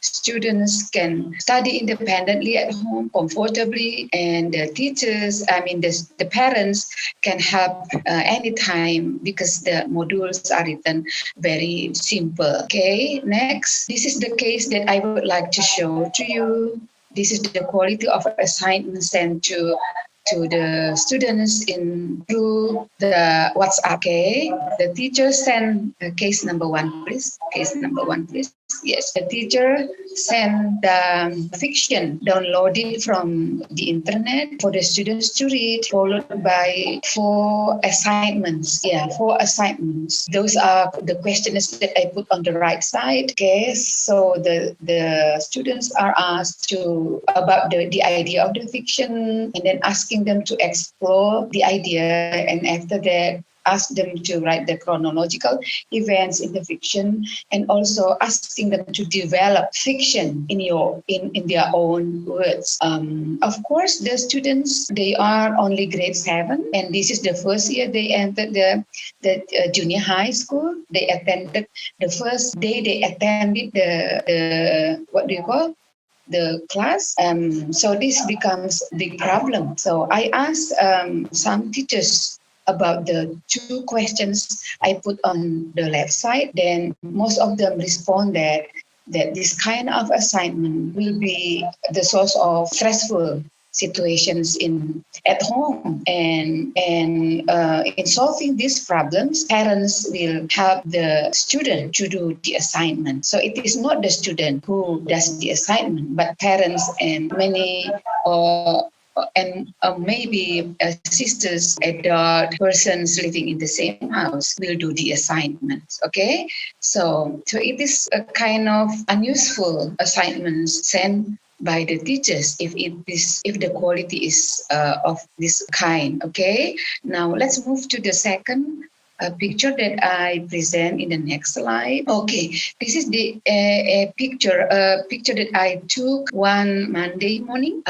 students can study independently at home comfortably, and the parents can help anytime, because the modules are written very simple. Okay, next. This is the case that I would like to show to you. This is the quality of assignments sent to the students through the WhatsApp. Okay, the teacher sent case number 1, please. Case number 1, please. Yes, the teacher sent the fiction downloaded from the internet for the students to read, followed by 4 assignments. Yeah, 4 assignments. Those are the questions that I put on the right side. Okay, so the students are asked about the idea of the fiction, and then asking them to explore the idea, and after that ask them to write the chronological events in the fiction, and also asking them to develop fiction in their own words. Of course, the students, they are only grade 7, and this is the first year they entered the junior high school. They attended the first day they attended the class. So this becomes a big problem. So I asked some teachers about the 2 questions I put on the left side. Then most of them responded that this kind of assignment will be the source of stressful situations at home, and in solving these problems, parents will help the student to do the assignment. So it is not the student who does the assignment, but parents and many maybe sisters, adult persons living in the same house will do the assignments. Okay, so it is a kind of unuseful assignments sent by the teachers if the quality is of this kind. Okay, now let's move to the second picture that I present in the next slide. Okay, this is the picture that I took one Monday morning.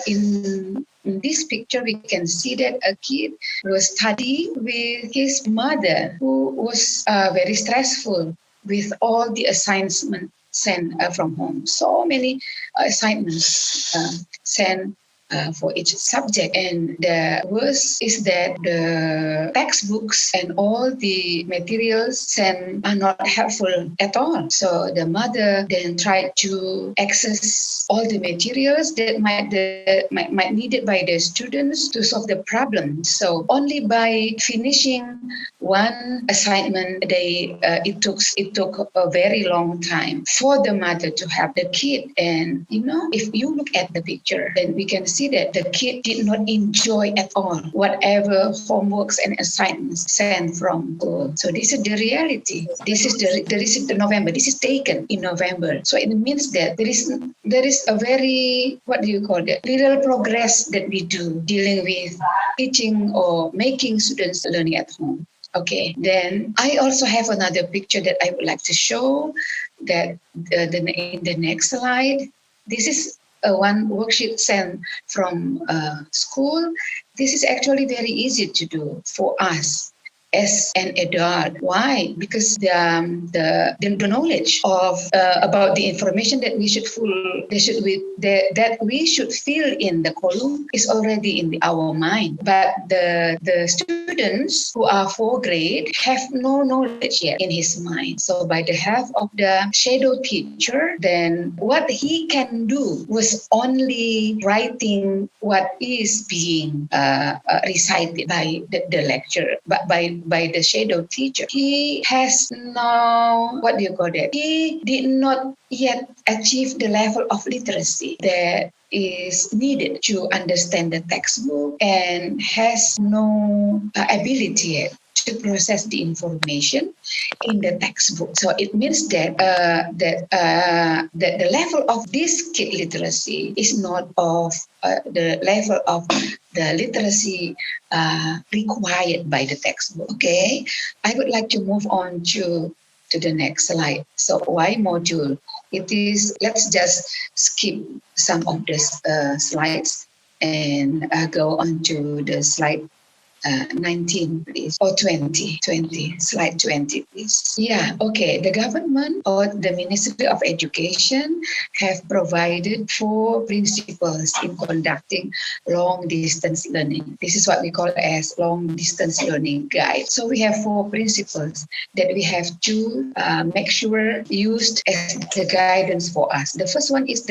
In this picture, we can see that a kid was studying with his mother, who was very stressful with all the assignments sent from home. So many assignments sent for each subject. And the worst is that the textbooks and all the materials sent are not helpful at all. So the mother then tried to access all the materials that might needed by the students to solve the problem. So only by finishing one assignment, it took a very long time for the mother to help the kid. And if you look at the picture, then we can see that the kid did not enjoy at all whatever homeworks and assignments sent from school. So this is the reality. This is the November. This is taken in November. So it means that there is a very, what do you call it, little progress that we do dealing with teaching or making students learning at home. Okay, then I also have another picture that I would like to show that in the next slide. This is one worksheet sent from school. This is actually very easy to do for us as an adult. Why? Because the knowledge of about the information that we should fill in the column is already in our mind. But the students who are 4th grade have no knowledge yet in his mind. So by the help of the shadow teacher, then what he can do was only writing what is being recited by the lecturer, but by the shadow teacher. He has no, what do you call that? He did not yet achieve the level of literacy that is needed to understand the textbook and has no ability yet to process the information in the textbook. So it means that the level of this kid literacy is not of the level of the literacy required by the textbook. Okay, I would like to move on to the next slide. So why module? It is, let's just skip some of the slides and go on to the slide 19, please, or 20, slide 20, please. Yeah, okay. The government or the Ministry of Education have provided 4 principles in conducting long-distance learning. This is what we call as long-distance learning guide. So we have 4 principles that we have to make sure used as the guidance for us. The first one is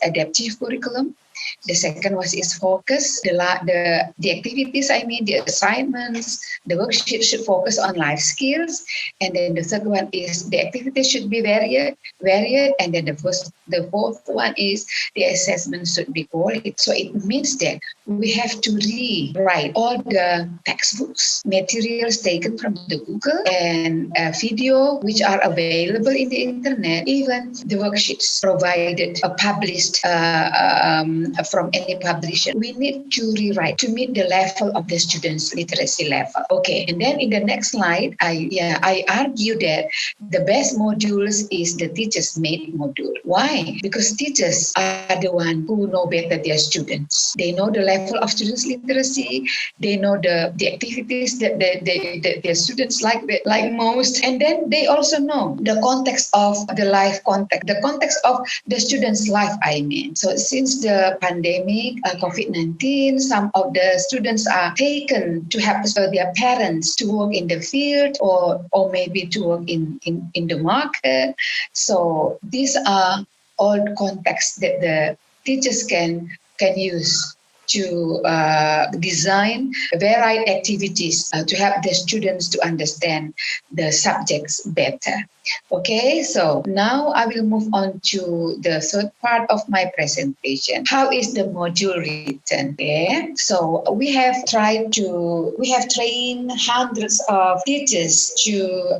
adaptive curriculum. The second one is focus. The activities, the assignments, the worksheet should focus on life skills. And then the third one is the activities should be varied. And then the fourth one is the assessment should be quality. So it means that we have to rewrite all the textbooks, materials taken from the Google and video which are available in the internet, even the worksheets provided, published from any publisher. We need to rewrite to meet the level of the students' literacy level. Okay, and then in the next slide, I argue that the best modules is the teachers-made module. Why? Because teachers are the one who know better their students. They know the level of students' literacy. They know the activities that their students like most, and then they also know the context of the life context, the context of the students' life. So since the pandemic, COVID-19, some of the students are taken to help their parents to work in the field or maybe to work in the market. So these are all contexts that the teachers can use to design varied activities to help the students to understand the subjects better. Okay, so now I will move on to the third part of my presentation. How is the module written? Okay, so we have trained hundreds of teachers to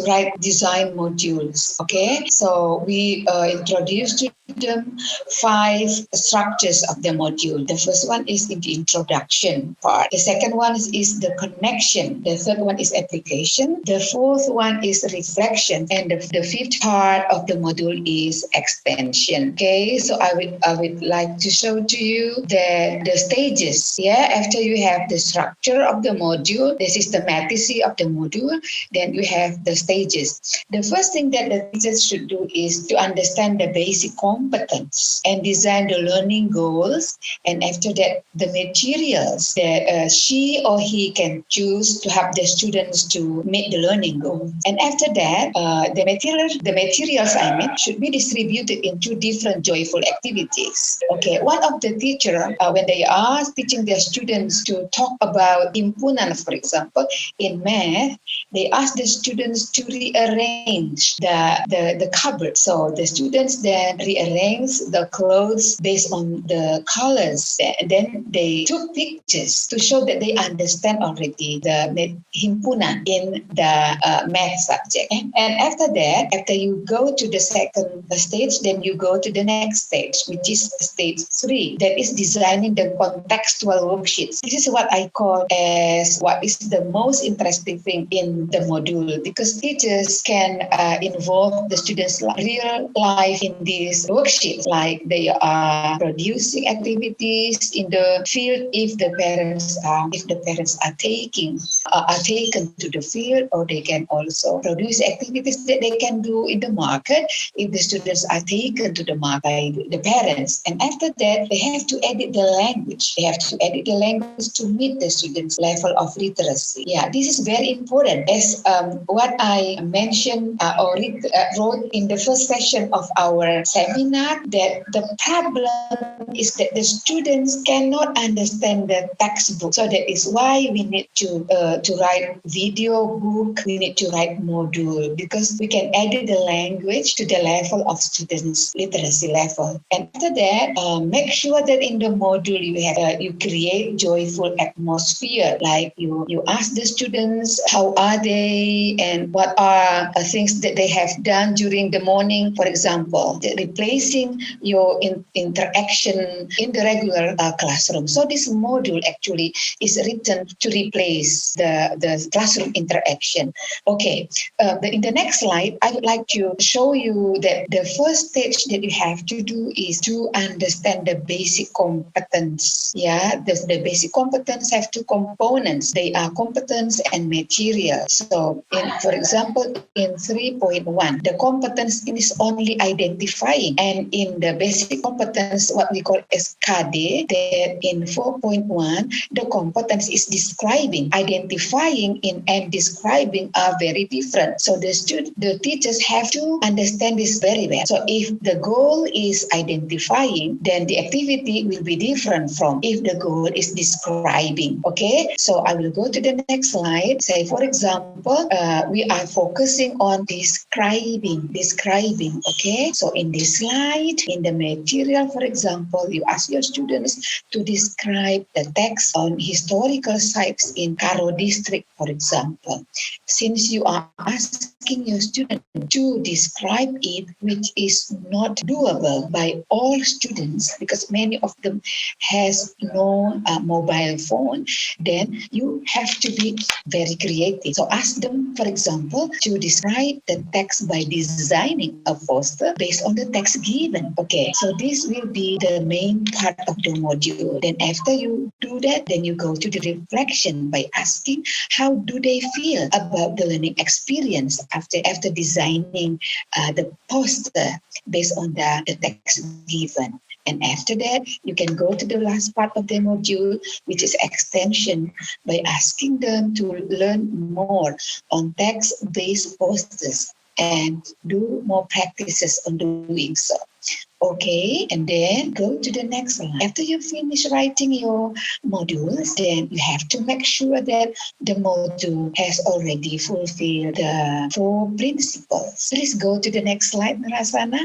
write design modules. Okay, so we introduced to them 5 structures of the module. The first one is in the introduction part. The second one is the connection. The third one is application. The fourth one is reflection. And the fifth part of the module is extension. Okay, so I would like to show to you the stages. Yeah, after you have the structure of the module, the systematicity of the module, then you have the stages. The first thing that the teachers should do is to understand the basic concept competence and design the learning goals. And after that, the materials that she or he can choose to help the students to meet the learning goal. And after that, the materials should be distributed into different joyful activities. Okay, one of the teacher, when they are teaching their students to talk about himpunan, for example, in math, they ask the students to rearrange the cupboard. So the students then rearrange the clothes based on the colors. And then they took pictures to show that they understand already the himpunan in the math subject. And after that, after you go to the second stage, then you go to the next stage, which is stage 3. That is designing the contextual worksheets. This is what I call as what is the most interesting thing in the module, because teachers can involve the students' real life in these worksheets, like they are producing activities in the field if the parents are taken to the field, or they can also produce activities that they can do in the market if the students are taken to the market by the parents. And after that, they have to edit the language. They have to edit the language to meet the students' level of literacy. Yeah, this is very important. As what I mentioned or wrote in the first session of our seminar, that the problem is that the students cannot understand the textbook. So that is why we need to write video book. We need to write module, because we can edit the language to the level of students' literacy level. And after that, make sure that in the module you create joyful atmosphere. Like you ask the students how are they and what are things that they have done during the morning. For example, replacing your interaction in the regular classroom. So this module actually is written to replace the classroom interaction. Okay, in the next slide, I would like to show you that the first stage that you have to do is to understand the basic competence. Yeah, the basic competence have two components. They are competence and material. So, for example, in 3.1, the competence is only identifying, and in the basic competence, what we call as KD, that in 4.1, the competence is describing. Identifying and describing are very different. So the teachers have to understand this very well. So if the goal is identifying, then the activity will be different from if the goal is describing. Okay, so I will go to the next slide. Say, for example, we are focusing on describing. Okay, so in this slide, in the material, for example, you ask your students to describe the text on historical sites in Karo district, for example. Since you are asking your student to describe it, which is not doable by all students, because many of them has no mobile phone, then you have to be very creative. So ask them, for example, to describe the text by designing a poster based on the text given. Okay, so this will be the main part of the module. Then after you do that, then you go to the reflection by asking how do they feel about the learning experience after designing the poster based on the text given. And after that, you can go to the last part of the module, which is extension, by asking them to learn more on text-based posters and do more practices on doing so. Okay, and then go to the next one. After you finish writing your modules, then you have to make sure that the module has already fulfilled the 4 principles. Please go to the next slide, Narasana.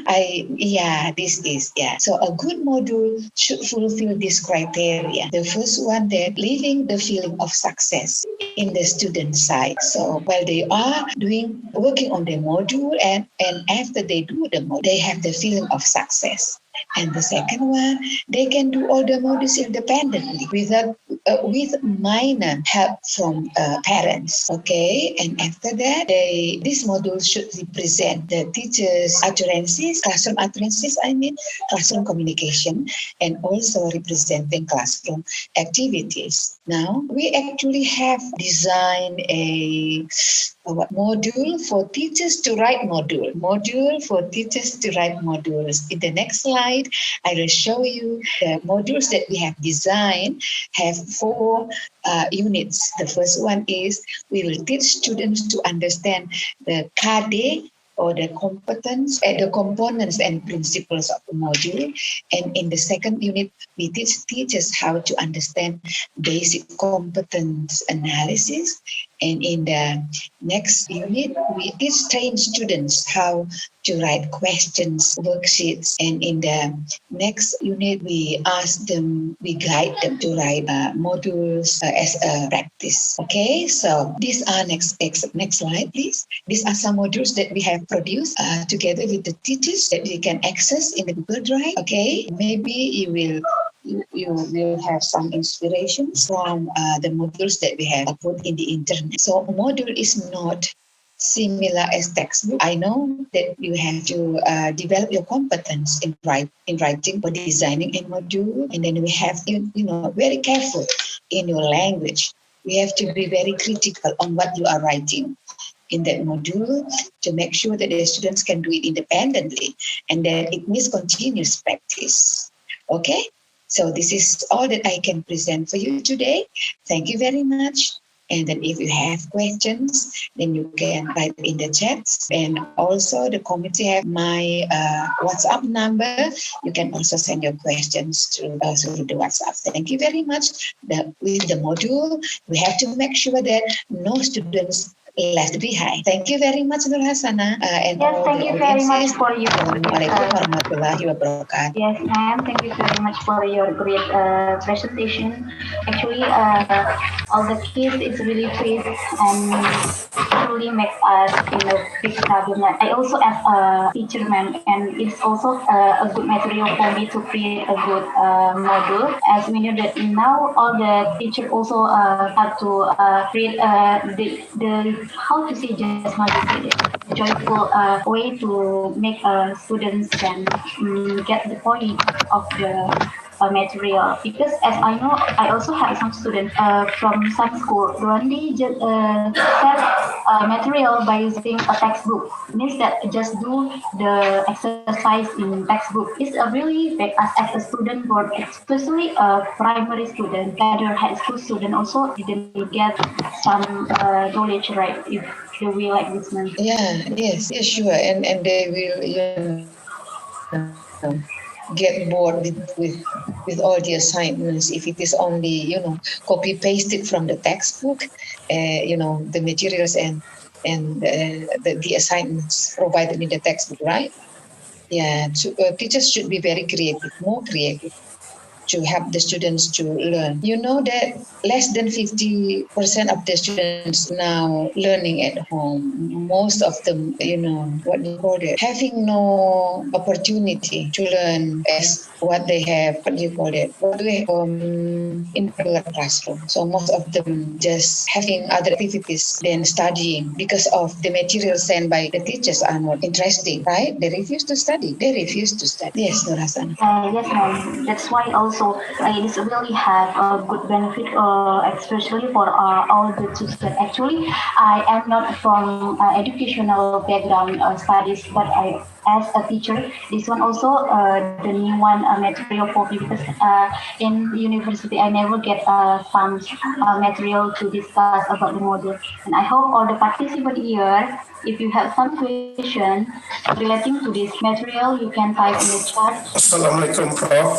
So a good module should fulfill this criteria. The first one, that leaving the feeling of success in the student side. So while they are working on the module and after they do the module, they have the feeling of success. And the second one, they can do all the modules independently with minor help from parents. Okay, and after that, this module should represent the teachers' utterances, classroom utterances, classroom communication, and also representing classroom activities. Now, we actually have designed a module for teachers to write module for teachers to write modules. In the next slide, I will show you the modules that we have designed have 4 units. The first one is we will teach students to understand the KD, or the competence and the components and principles of the module. And in the second unit, we teach teachers how to understand basic competence analysis. And in the next unit, we teach trained students how to write questions, worksheets. And in the next unit, we guide them to write modules as a practice. Okay, so these are next slide, please. These are some modules that we have produced together with the teachers that you can access in the Google Drive. Okay, maybe you will have some inspiration from the modules that we have put in the internet. So module is not similar as textbook. I know that you have to develop your competence in writing or designing a module, and then we have very careful in your language. We have to be very critical on what you are writing in that module to make sure that the students can do it independently, and that it needs continuous practice. Okay, so this is all that I can present for you today. Thank you very much. And then if you have questions, then you can write in the chat. And also the committee have my WhatsApp number. You can also send your questions through the WhatsApp. Thank you very much. With the module, we have to make sure that no students left behind. Thank you very much, Nur Hasana. Yes, thank you very much for your Assalamualaikum warahmatullahi wabarakatuh. Yes, ma'am. Thank you very much for your great presentation. Actually, all the kids is really pleased and truly make us a big cabinet. I also as a teacher, ma'am, and it's also a good material for me to create a good module. As we know that now all the teachers also have to create the how to say just joyful way to make students can get the point of the material, because as I know, I also have some students from some school only just set material by using a textbook. Means that just do the exercise in textbook. It's a really big as a student board, especially a primary student, either high school student also didn't get some knowledge, right? If they will like this one. Yeah, yes, sure, and they will get bored with all the assignments if it is only copy pasted from the textbook, the materials and the assignments provided in the textbook, right? Yeah, teachers should be very creative, more creative, to help the students to learn. You know that less than 50% of the students now learning at home. Most of them, having no opportunity to learn as what they have, in regular classroom. So most of them just having other activities than studying because of the materials sent by the teachers are not interesting, right? They refuse to study. Yes, Nur Hasan. Yes, ma'am. That's why also it really have a good benefit, especially for all the teachers. Actually, I am not from educational background studies, but as a teacher, this one also the new one material for me, because in university I never get some material to discuss about the module. And I hope all the participants here, if you have some question relating to this material, you can type in the chat. Assalamualaikum, Prof.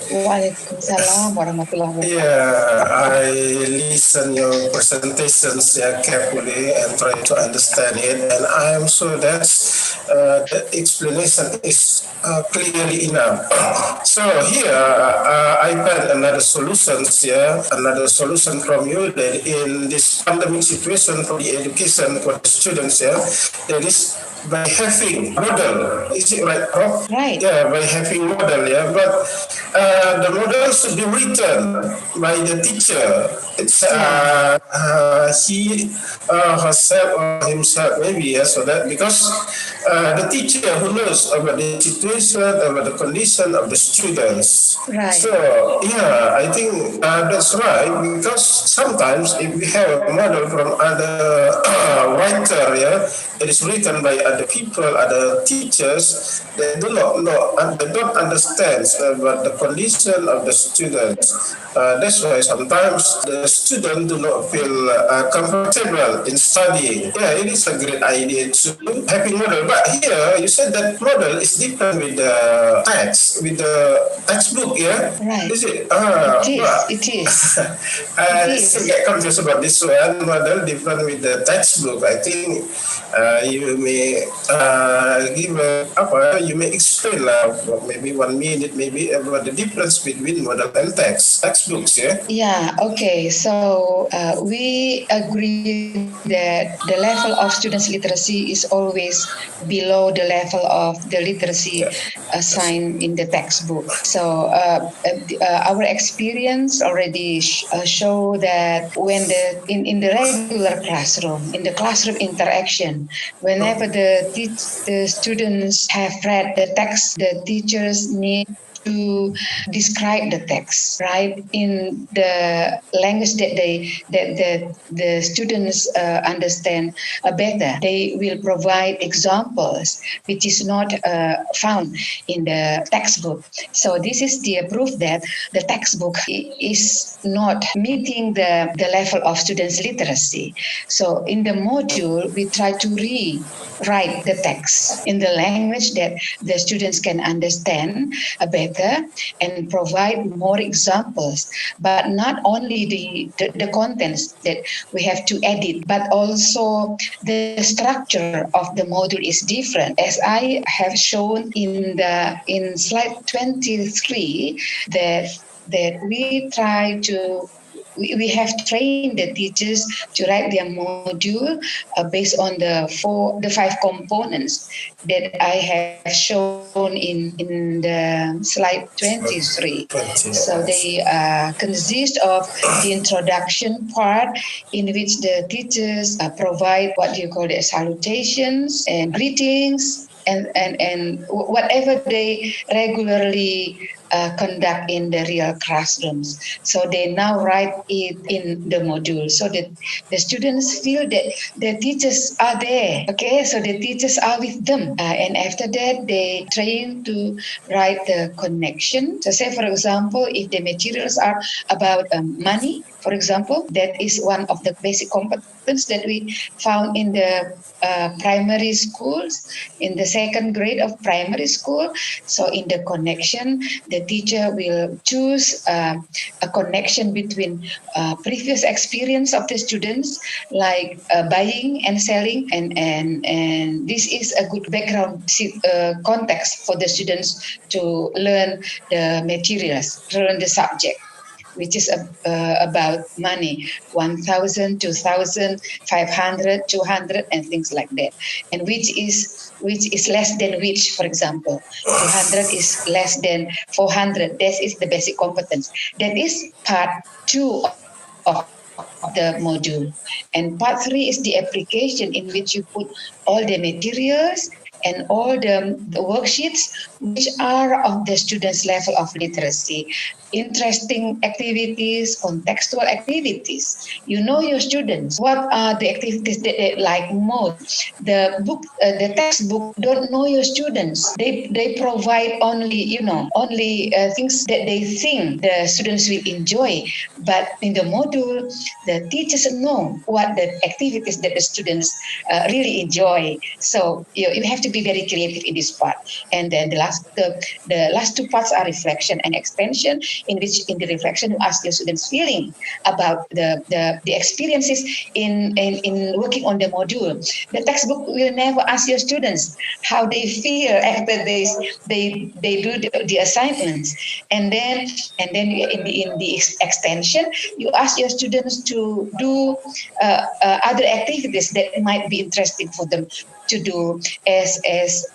Waalaikumsalam warahmatullahi wabarakatuh. Yeah, I listen your presentations carefully and try to understand it, and I am sure that the explanation is clearly enough. So here I find another solution from you that in this pandemic situation for the education for the students that is by having model. Is it right, Prof? Right. Yeah, by having model, but the model should be written by the teacher. It's he herself or himself maybe, so that because the teacher who knows about the situation, about the condition of the students. Right. So I think that's right, because sometimes if we have a model from other writer, it is written by other people, other teachers, they do not know and they don't understand about the condition of the students. That's why sometimes the students do not feel comfortable in studying. Yeah, it is a great idea to having model, but here you said that model is different with the text, with the textbook. Yeah, Right. is it? It is. I still get confused about this one. Model different with the textbook. I think you may you may explain maybe 1 minute maybe about the difference between model and textbooks. Yeah, okay. So we agree that the level of students' literacy is always below the level of the literacy assigned in the textbook. So our experience already show that when in the regular classroom, in the classroom interaction, whenever the students have read the text, the teachers need to describe the text, right, in the language that the students understand better. They will provide examples which is not found in the textbook. So this is the proof that the textbook is not meeting the level of students' literacy. So in the module, we try to rewrite the text in the language that the students can understand better and provide more examples, but not only the contents that we have to edit, but also the structure of the module is different. As I have shown in slide 23, that we try to we have trained the teachers to write their module based on the 5 components that I have shown in the slide 23. So they consist of the introduction part, in which the teachers provide what you call the salutations and greetings and whatever they regularly conduct in the real classrooms. So they now write it in the module so that the students feel that the teachers are there. Okay, so the teachers are with them. And after that, they train to write the connection. So say, for example, if the materials are about money, for example, that is one of the basic competence that we found in the primary schools, in the 2nd grade of primary school. So in the connection, the teacher will choose a connection between previous experience of the students, like buying and selling, and this is a good background context for the students to learn the materials, learn the subject, which is about money, 1,000, 2,000, 500, 200, and things like that. And which is less than which, for example. 200 is less than 400. That is the basic competence. That is part 2 of the module. And part 3 is the application, in which you put all the materials and all the worksheets which are of the students' level of literacy. Interesting activities, contextual activities. You know your students. What are the activities that they like most? The textbook don't know your students. They provide only things that they think the students will enjoy. But in the module, the teachers know what the activities that the students really enjoy. So you have to be very creative in this part. And then the last 2 parts are reflection and extension, in which in the reflection you ask your students feeling about the experiences in working on the module. The textbook will never ask your students how they feel after they do the assignments. And then in the extension, you ask your students to do other activities that might be interesting for them. to do as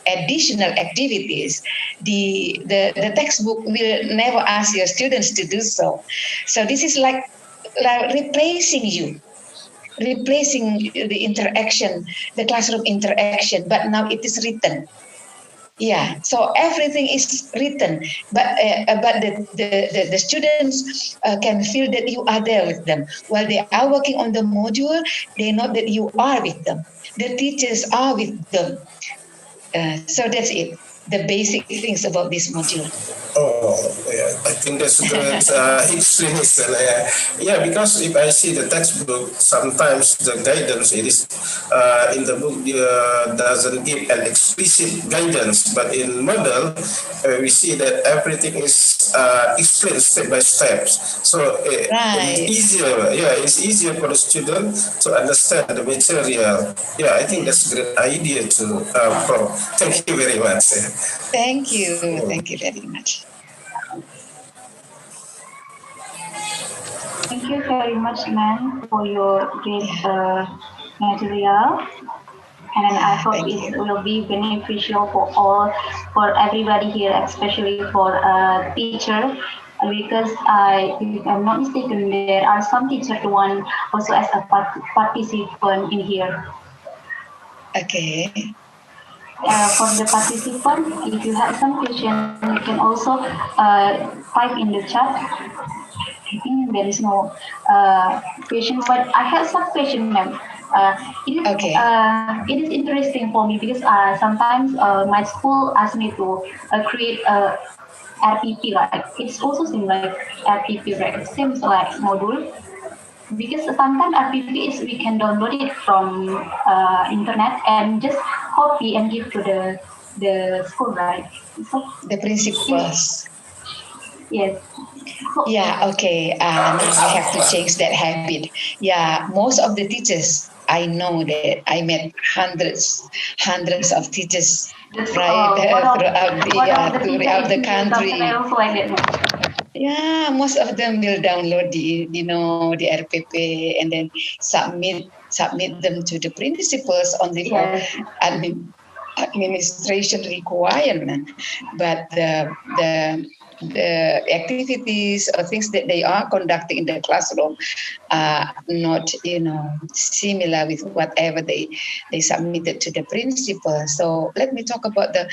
additional activities, the textbook will never ask your students to do so. So this is like replacing the interaction, the classroom interaction, but now it is written. Yeah, so everything is written, but the students can feel that you are there with them while they are working on the module. They know that you are with them. The teachers are with them. So that's it. The basic things about this module. Oh, yeah, I think that's a great explanation. Yeah, because if I see the textbook, sometimes the guidance it is in the book doesn't give an explicit guidance, but in model we see that everything is explained step by step. So it's easier. Yeah, it's easier for the student to understand the material. Yeah, I think that's a great idea to Prof. Thank you very much. Thank you. Thank you very much. Thank you very much, ma'am, for your great material. And I hope it will be beneficial for everybody here, especially for teacher. Because if I'm not mistaken, there are some teachers who want also as a participant in here. Okay. For the participant, if you have some question, you can also type in the chat. I think there is no question, but I have some question, ma'am. It is interesting for me because sometimes my school asks me to create a RPP, right? It's also seems like RPP, right? It seems like module. Because sometimes RPP is we can download it from internet and just copy and give to the school, right? So, the principals. Yes. Yeah, okay. Now we have to change that habit. Yeah, most of the teachers, I know that I met hundreds of teachers throughout the country. Yeah, most of them will download the RPP and then submit them to the principals only for administration requirement. But the activities or things that they are conducting in the classroom are not, similar with whatever they submitted to the principal. So let me talk about the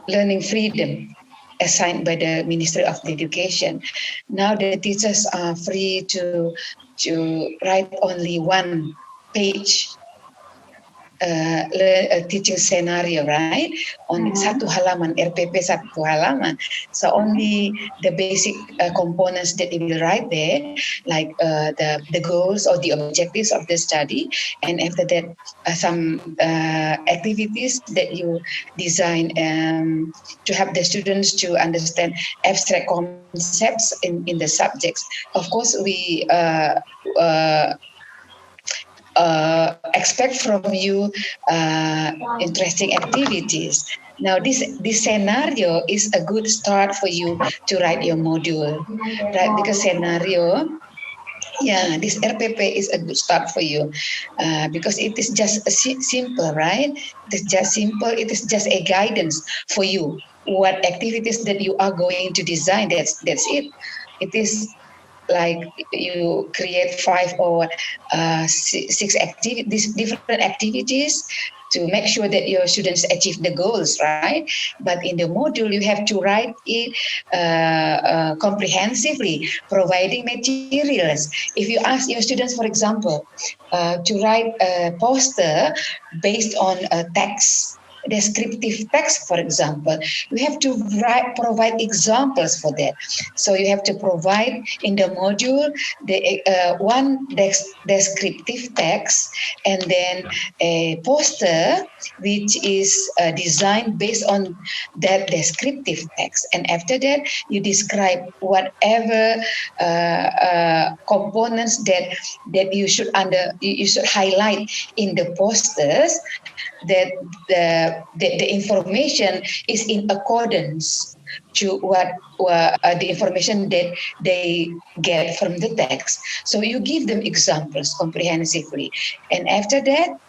learning freedom assigned by the Ministry of Education. Now the teachers are free to write only one page teaching scenario, right? On satu halaman, RPP satu halaman. So only the basic components that you will write there, like the goals or the objectives of the study, and after that some activities that you design to help the students to understand abstract concepts in the subjects. Of course, we expect from you interesting activities. Now, this scenario is a good start for you to write your module, right? Because scenario, this RPP is a good start for you because it is just simple, right? It is just simple. It is just a guidance for you. What activities that you are going to design? That's it. It is like you create 5 or 6 activities, different activities to make sure that your students achieve the goals, right? But in the module, you have to write it comprehensively, providing materials. If you ask your students, for example, to write a poster based on a text, descriptive text, for example, you have to provide examples for that. So you have to provide in the module one descriptive text and then a poster which is designed based on that descriptive text. And after that, you describe whatever components that you should highlight in the posters that the information is in accordance to what the information that they get from the text. So you give them examples comprehensively, and after that,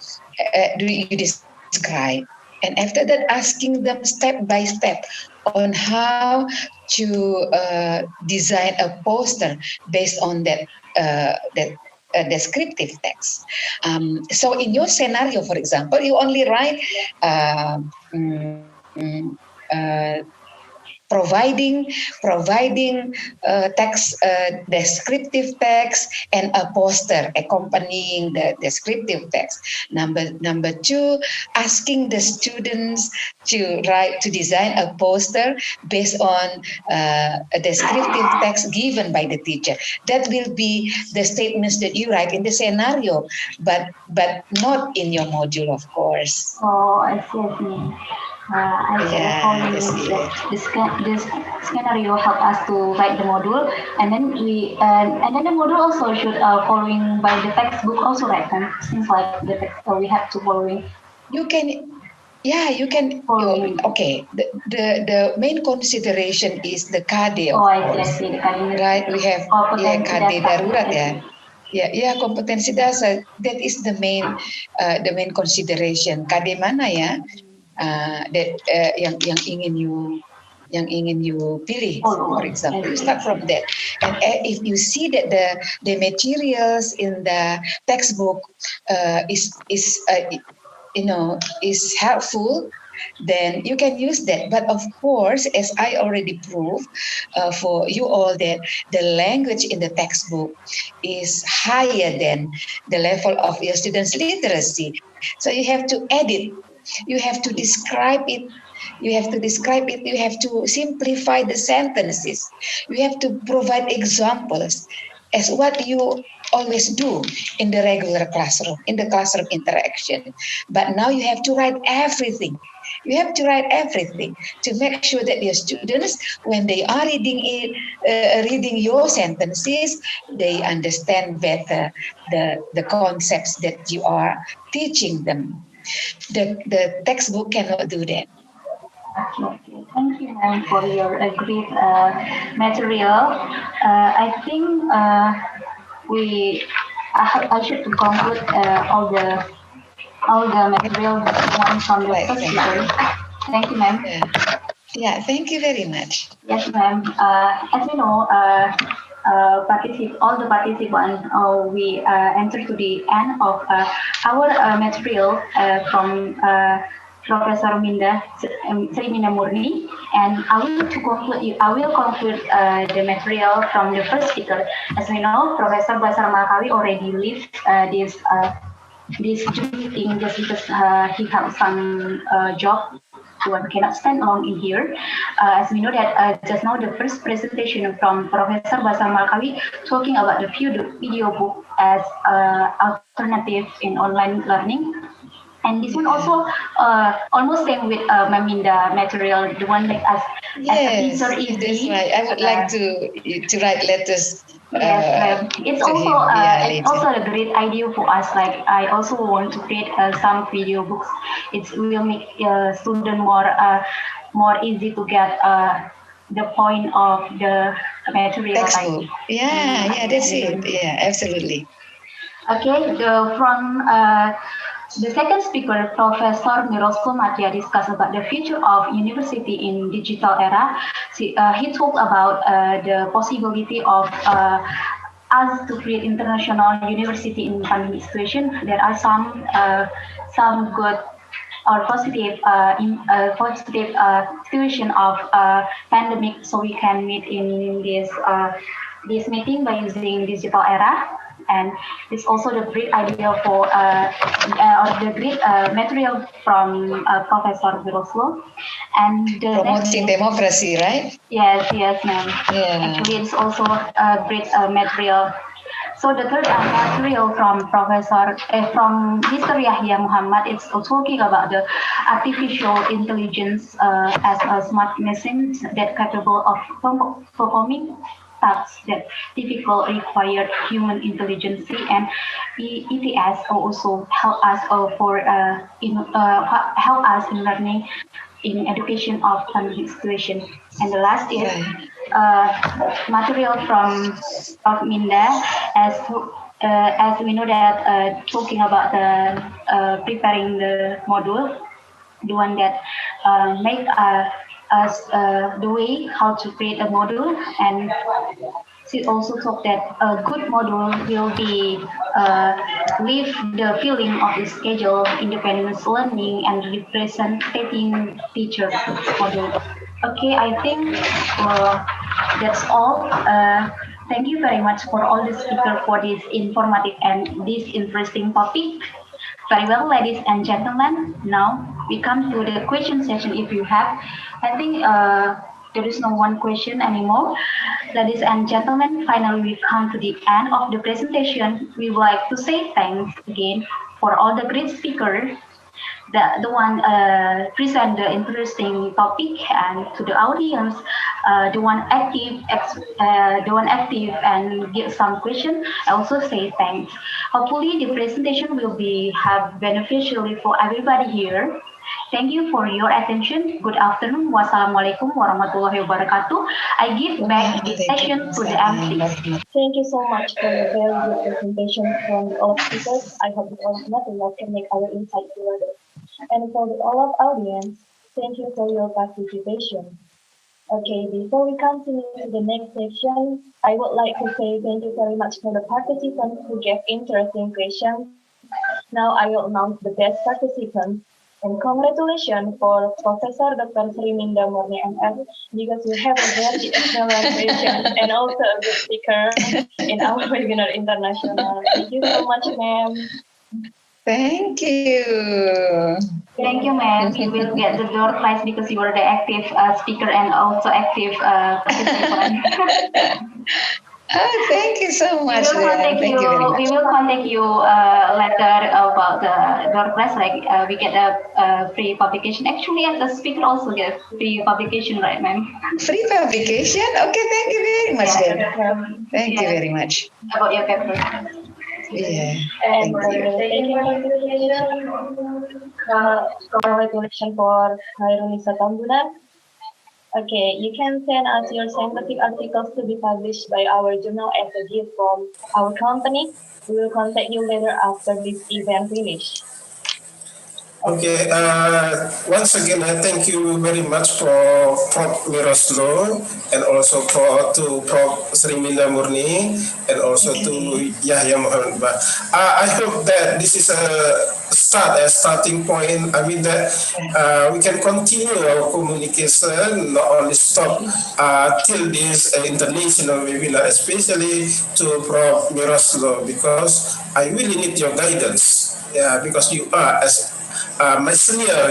you describe, and after that, asking them step by step on how to design a poster based on that descriptive text. So in your scenario, for example, you only write providing text, descriptive text, and a poster accompanying the descriptive text. Number two, asking the students to design a poster based on a descriptive text given by the teacher. That will be the statements that you write in the scenario, but not in your module, of course. Oh, I see. This scenario help us to write the module, and then the module also should following by the textbook also, right? And things like the text, we have to following. You can. Okay. The main consideration is the KD. I see. The KD. Right. We have KD darurat ya. Kompetensi dasar. That is the main consideration. KD mana ya? Yang ingin you pilih, for example, you start from that. And if you see that the materials in the textbook is helpful, then you can use that. But of course, as I already proved for you all, that the language in the textbook is higher than the level of your students' literacy. So you have to edit. You have to describe it. You have to simplify the sentences. You have to provide examples as what you always do in the regular classroom, in the classroom interaction. But now you have to write everything. You have to write everything to make sure that your students, when they are reading your sentences, they understand better the concepts that you are teaching them. The textbook cannot do that. Okay. Thank you, ma'am, for your great material. I think I should conclude all the material from the first speaker. Thank you, ma'am. Yeah, thank you very much. Yes, ma'am. As we know, all the participants, we enter to the end of our material from Professor Minda, Murni, and I will conclude the material from the first speaker. As we know, Professor Bashar Malkawi already left this meeting just because he has some job. One cannot stand alone in here. As we know that just now the first presentation from Professor Bashar Malkawi talking about the video book as alternative in online learning. And this one also almost same with Minda material, the one like as a teacher easy. That's right. I would like to write letters. Yes, it's also a great idea for us. Like I also want to create some video books. It will make student more easy to get the point of the material. Textbook. Yeah, that's it. Yeah, absolutely. Okay, from the second speaker, Professor Miroslaw Matyja, discussed about the future of university in digital era. He talked about the possibility of us to create international university in pandemic situation. There are some good or positive situation of pandemic, so we can meet in this meeting by using digital era. And it's also the great idea for the great material from Professor Miroslaw. And promoting democracy, right? Yes, ma'am. Yeah. Actually, it's also a great material. So the third material from from Mr. Yahya Muhammed, it's talking about the artificial intelligence as a smart machine that capable of performing tasks that difficult required human intelligence, and ETS also help us help us in learning in education of family situation. And the last is material from Minda, as we know that talking about the preparing the module, the one that make us the way how to create a module, and she also talked that a good module will be leave the feeling of the schedule, independence learning, and representing teacher module. Okay, I think that's all. Thank you very much for all the speakers for this informative and this interesting topic. Very well, ladies and gentlemen. Now we come to the question session. If you have, I think there is no one question anymore. Ladies and gentlemen, finally we come to the end of the presentation. We would like to say thanks again for all the great speakers, the one present the interesting topic, and to the audience, the one active and give some question. I also say thanks. Hopefully the presentation will be have beneficially for everybody here. Thank you for your attention. Good afternoon. Wassalamualaikum warahmatullahi wabarakatuh. I give back the session to the MC. Thank you so much for your very good presentation from all speakers. I hope you all can make our insight further. And for all of audience, thank you for your participation. Okay, before we continue to the next section, I would like to say thank you very much for the participants who gave interesting questions. Now I will announce the best participants. And congratulations for Professor Dr. Minda, Murni, MS, because you have a very excellent question and also a good speaker in our webinar international. Thank you so much, ma'am. Thank you. Thank you, ma'am. You will get the door prize because you are the active speaker and also active participant. Oh, thank you so much. We will contact you later about the door prize. Like we get a free publication. Actually, as a speaker also get free publication, right, ma'am? Free publication? Okay, thank you very much. Thank you very much. About your paper. Yeah. And congratulations for Hairunisa Tambunan. Okay, you can send us your scientific articles to be published by our journal as a gift from our company. We will contact you later after this event finish. Okay, once again, I thank you very much for Prof. Miroslaw and also to Prof. Minda Murni and also to Yahya Muhammed Bah. I hope that this is a starting point. I mean that we can continue our communication, not only stop till this international webinar, especially to Prof. Miroslaw, because I really need your guidance. Yeah, because you are my senior,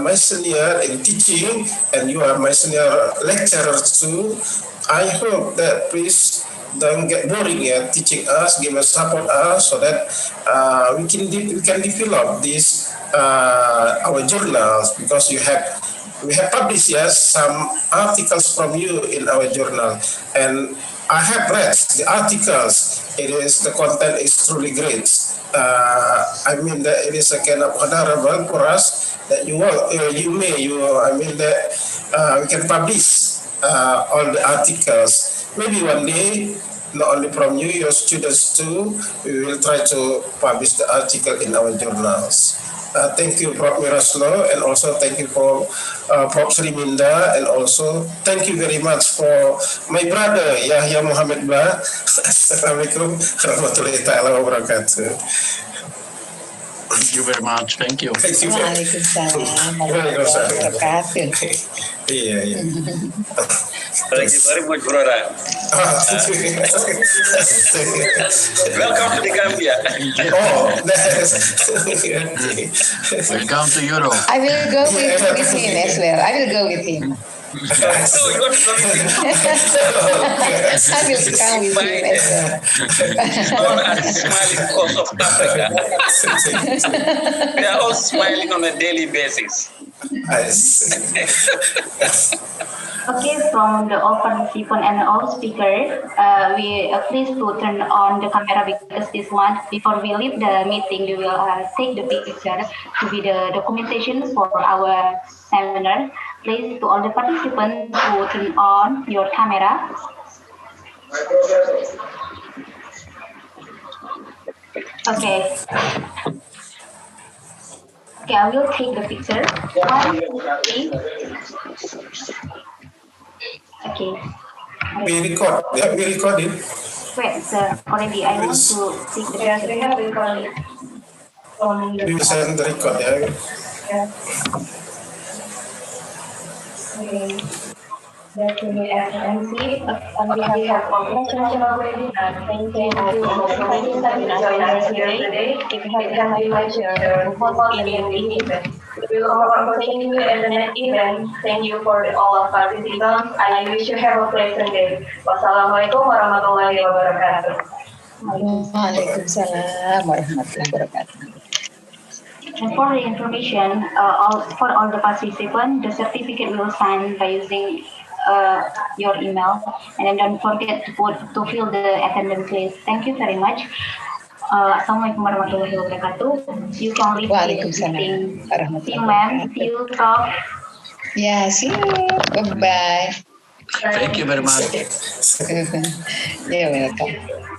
my senior in teaching, and you are my senior lecturer too. I hope that please don't get boring teaching us, give us support us so that we can develop this our journals, because we have published some articles from you in our journal, and I have read the articles. The content is truly great. I mean that it is a kind of honorable for us that we can publish all the articles. Maybe one day, not only from you, your students too, we will try to publish the article in our journals. Thank you, Prof. Miroslaw, and also thank you for Prof. Minda, and also thank you very much for my brother Yahya Muhammed Bah. Assalamualaikum warahmatullahi wabarakatuh. Thank you very much. Thank you. Thank you. Yeah. Thank you very much, brother. Welcome to the Gambia. Welcome to Europe. I will go with him as well. I will go with him. So you want to go with him? I will come with him as well. All are smiling because of Africa. They are all smiling on a daily basis. Okay, from the all participant and all speakers, we are pleased to turn on the camera because this one, before we leave the meeting, we will take the picture to be the documentation for our seminar. Please to all the participants to turn on your camera. Okay. Okay, I will take the picture. 1, 2, 3. Okay. We record. Yeah, we recording. Wait, sir. Already, I want to take the picture. Yes, we have recorded from the We will send the record. Yeah. Yes. Okay. That will be MC on behalf of National Webinar. Thank you for taking time to join us today. It has been my pleasure to host this event. We will continue at the next event. Thank you for all of participants. I wish you have a pleasant day. Wassalamualaikum warahmatullahi wabarakatuh. Waalaikumsalam warahmatullahi wabarakatuh. And for the information, for all the participants, the certificate will sign by using your email, and then don't forget to fill the attendance list. Thank you very much. Assalamualaikum warahmatullahi wabarakatuh. You can leave this meeting. See you, ma'am. See you, Prof. Yeah, see you. Bye-bye. Thank you very much. You're welcome.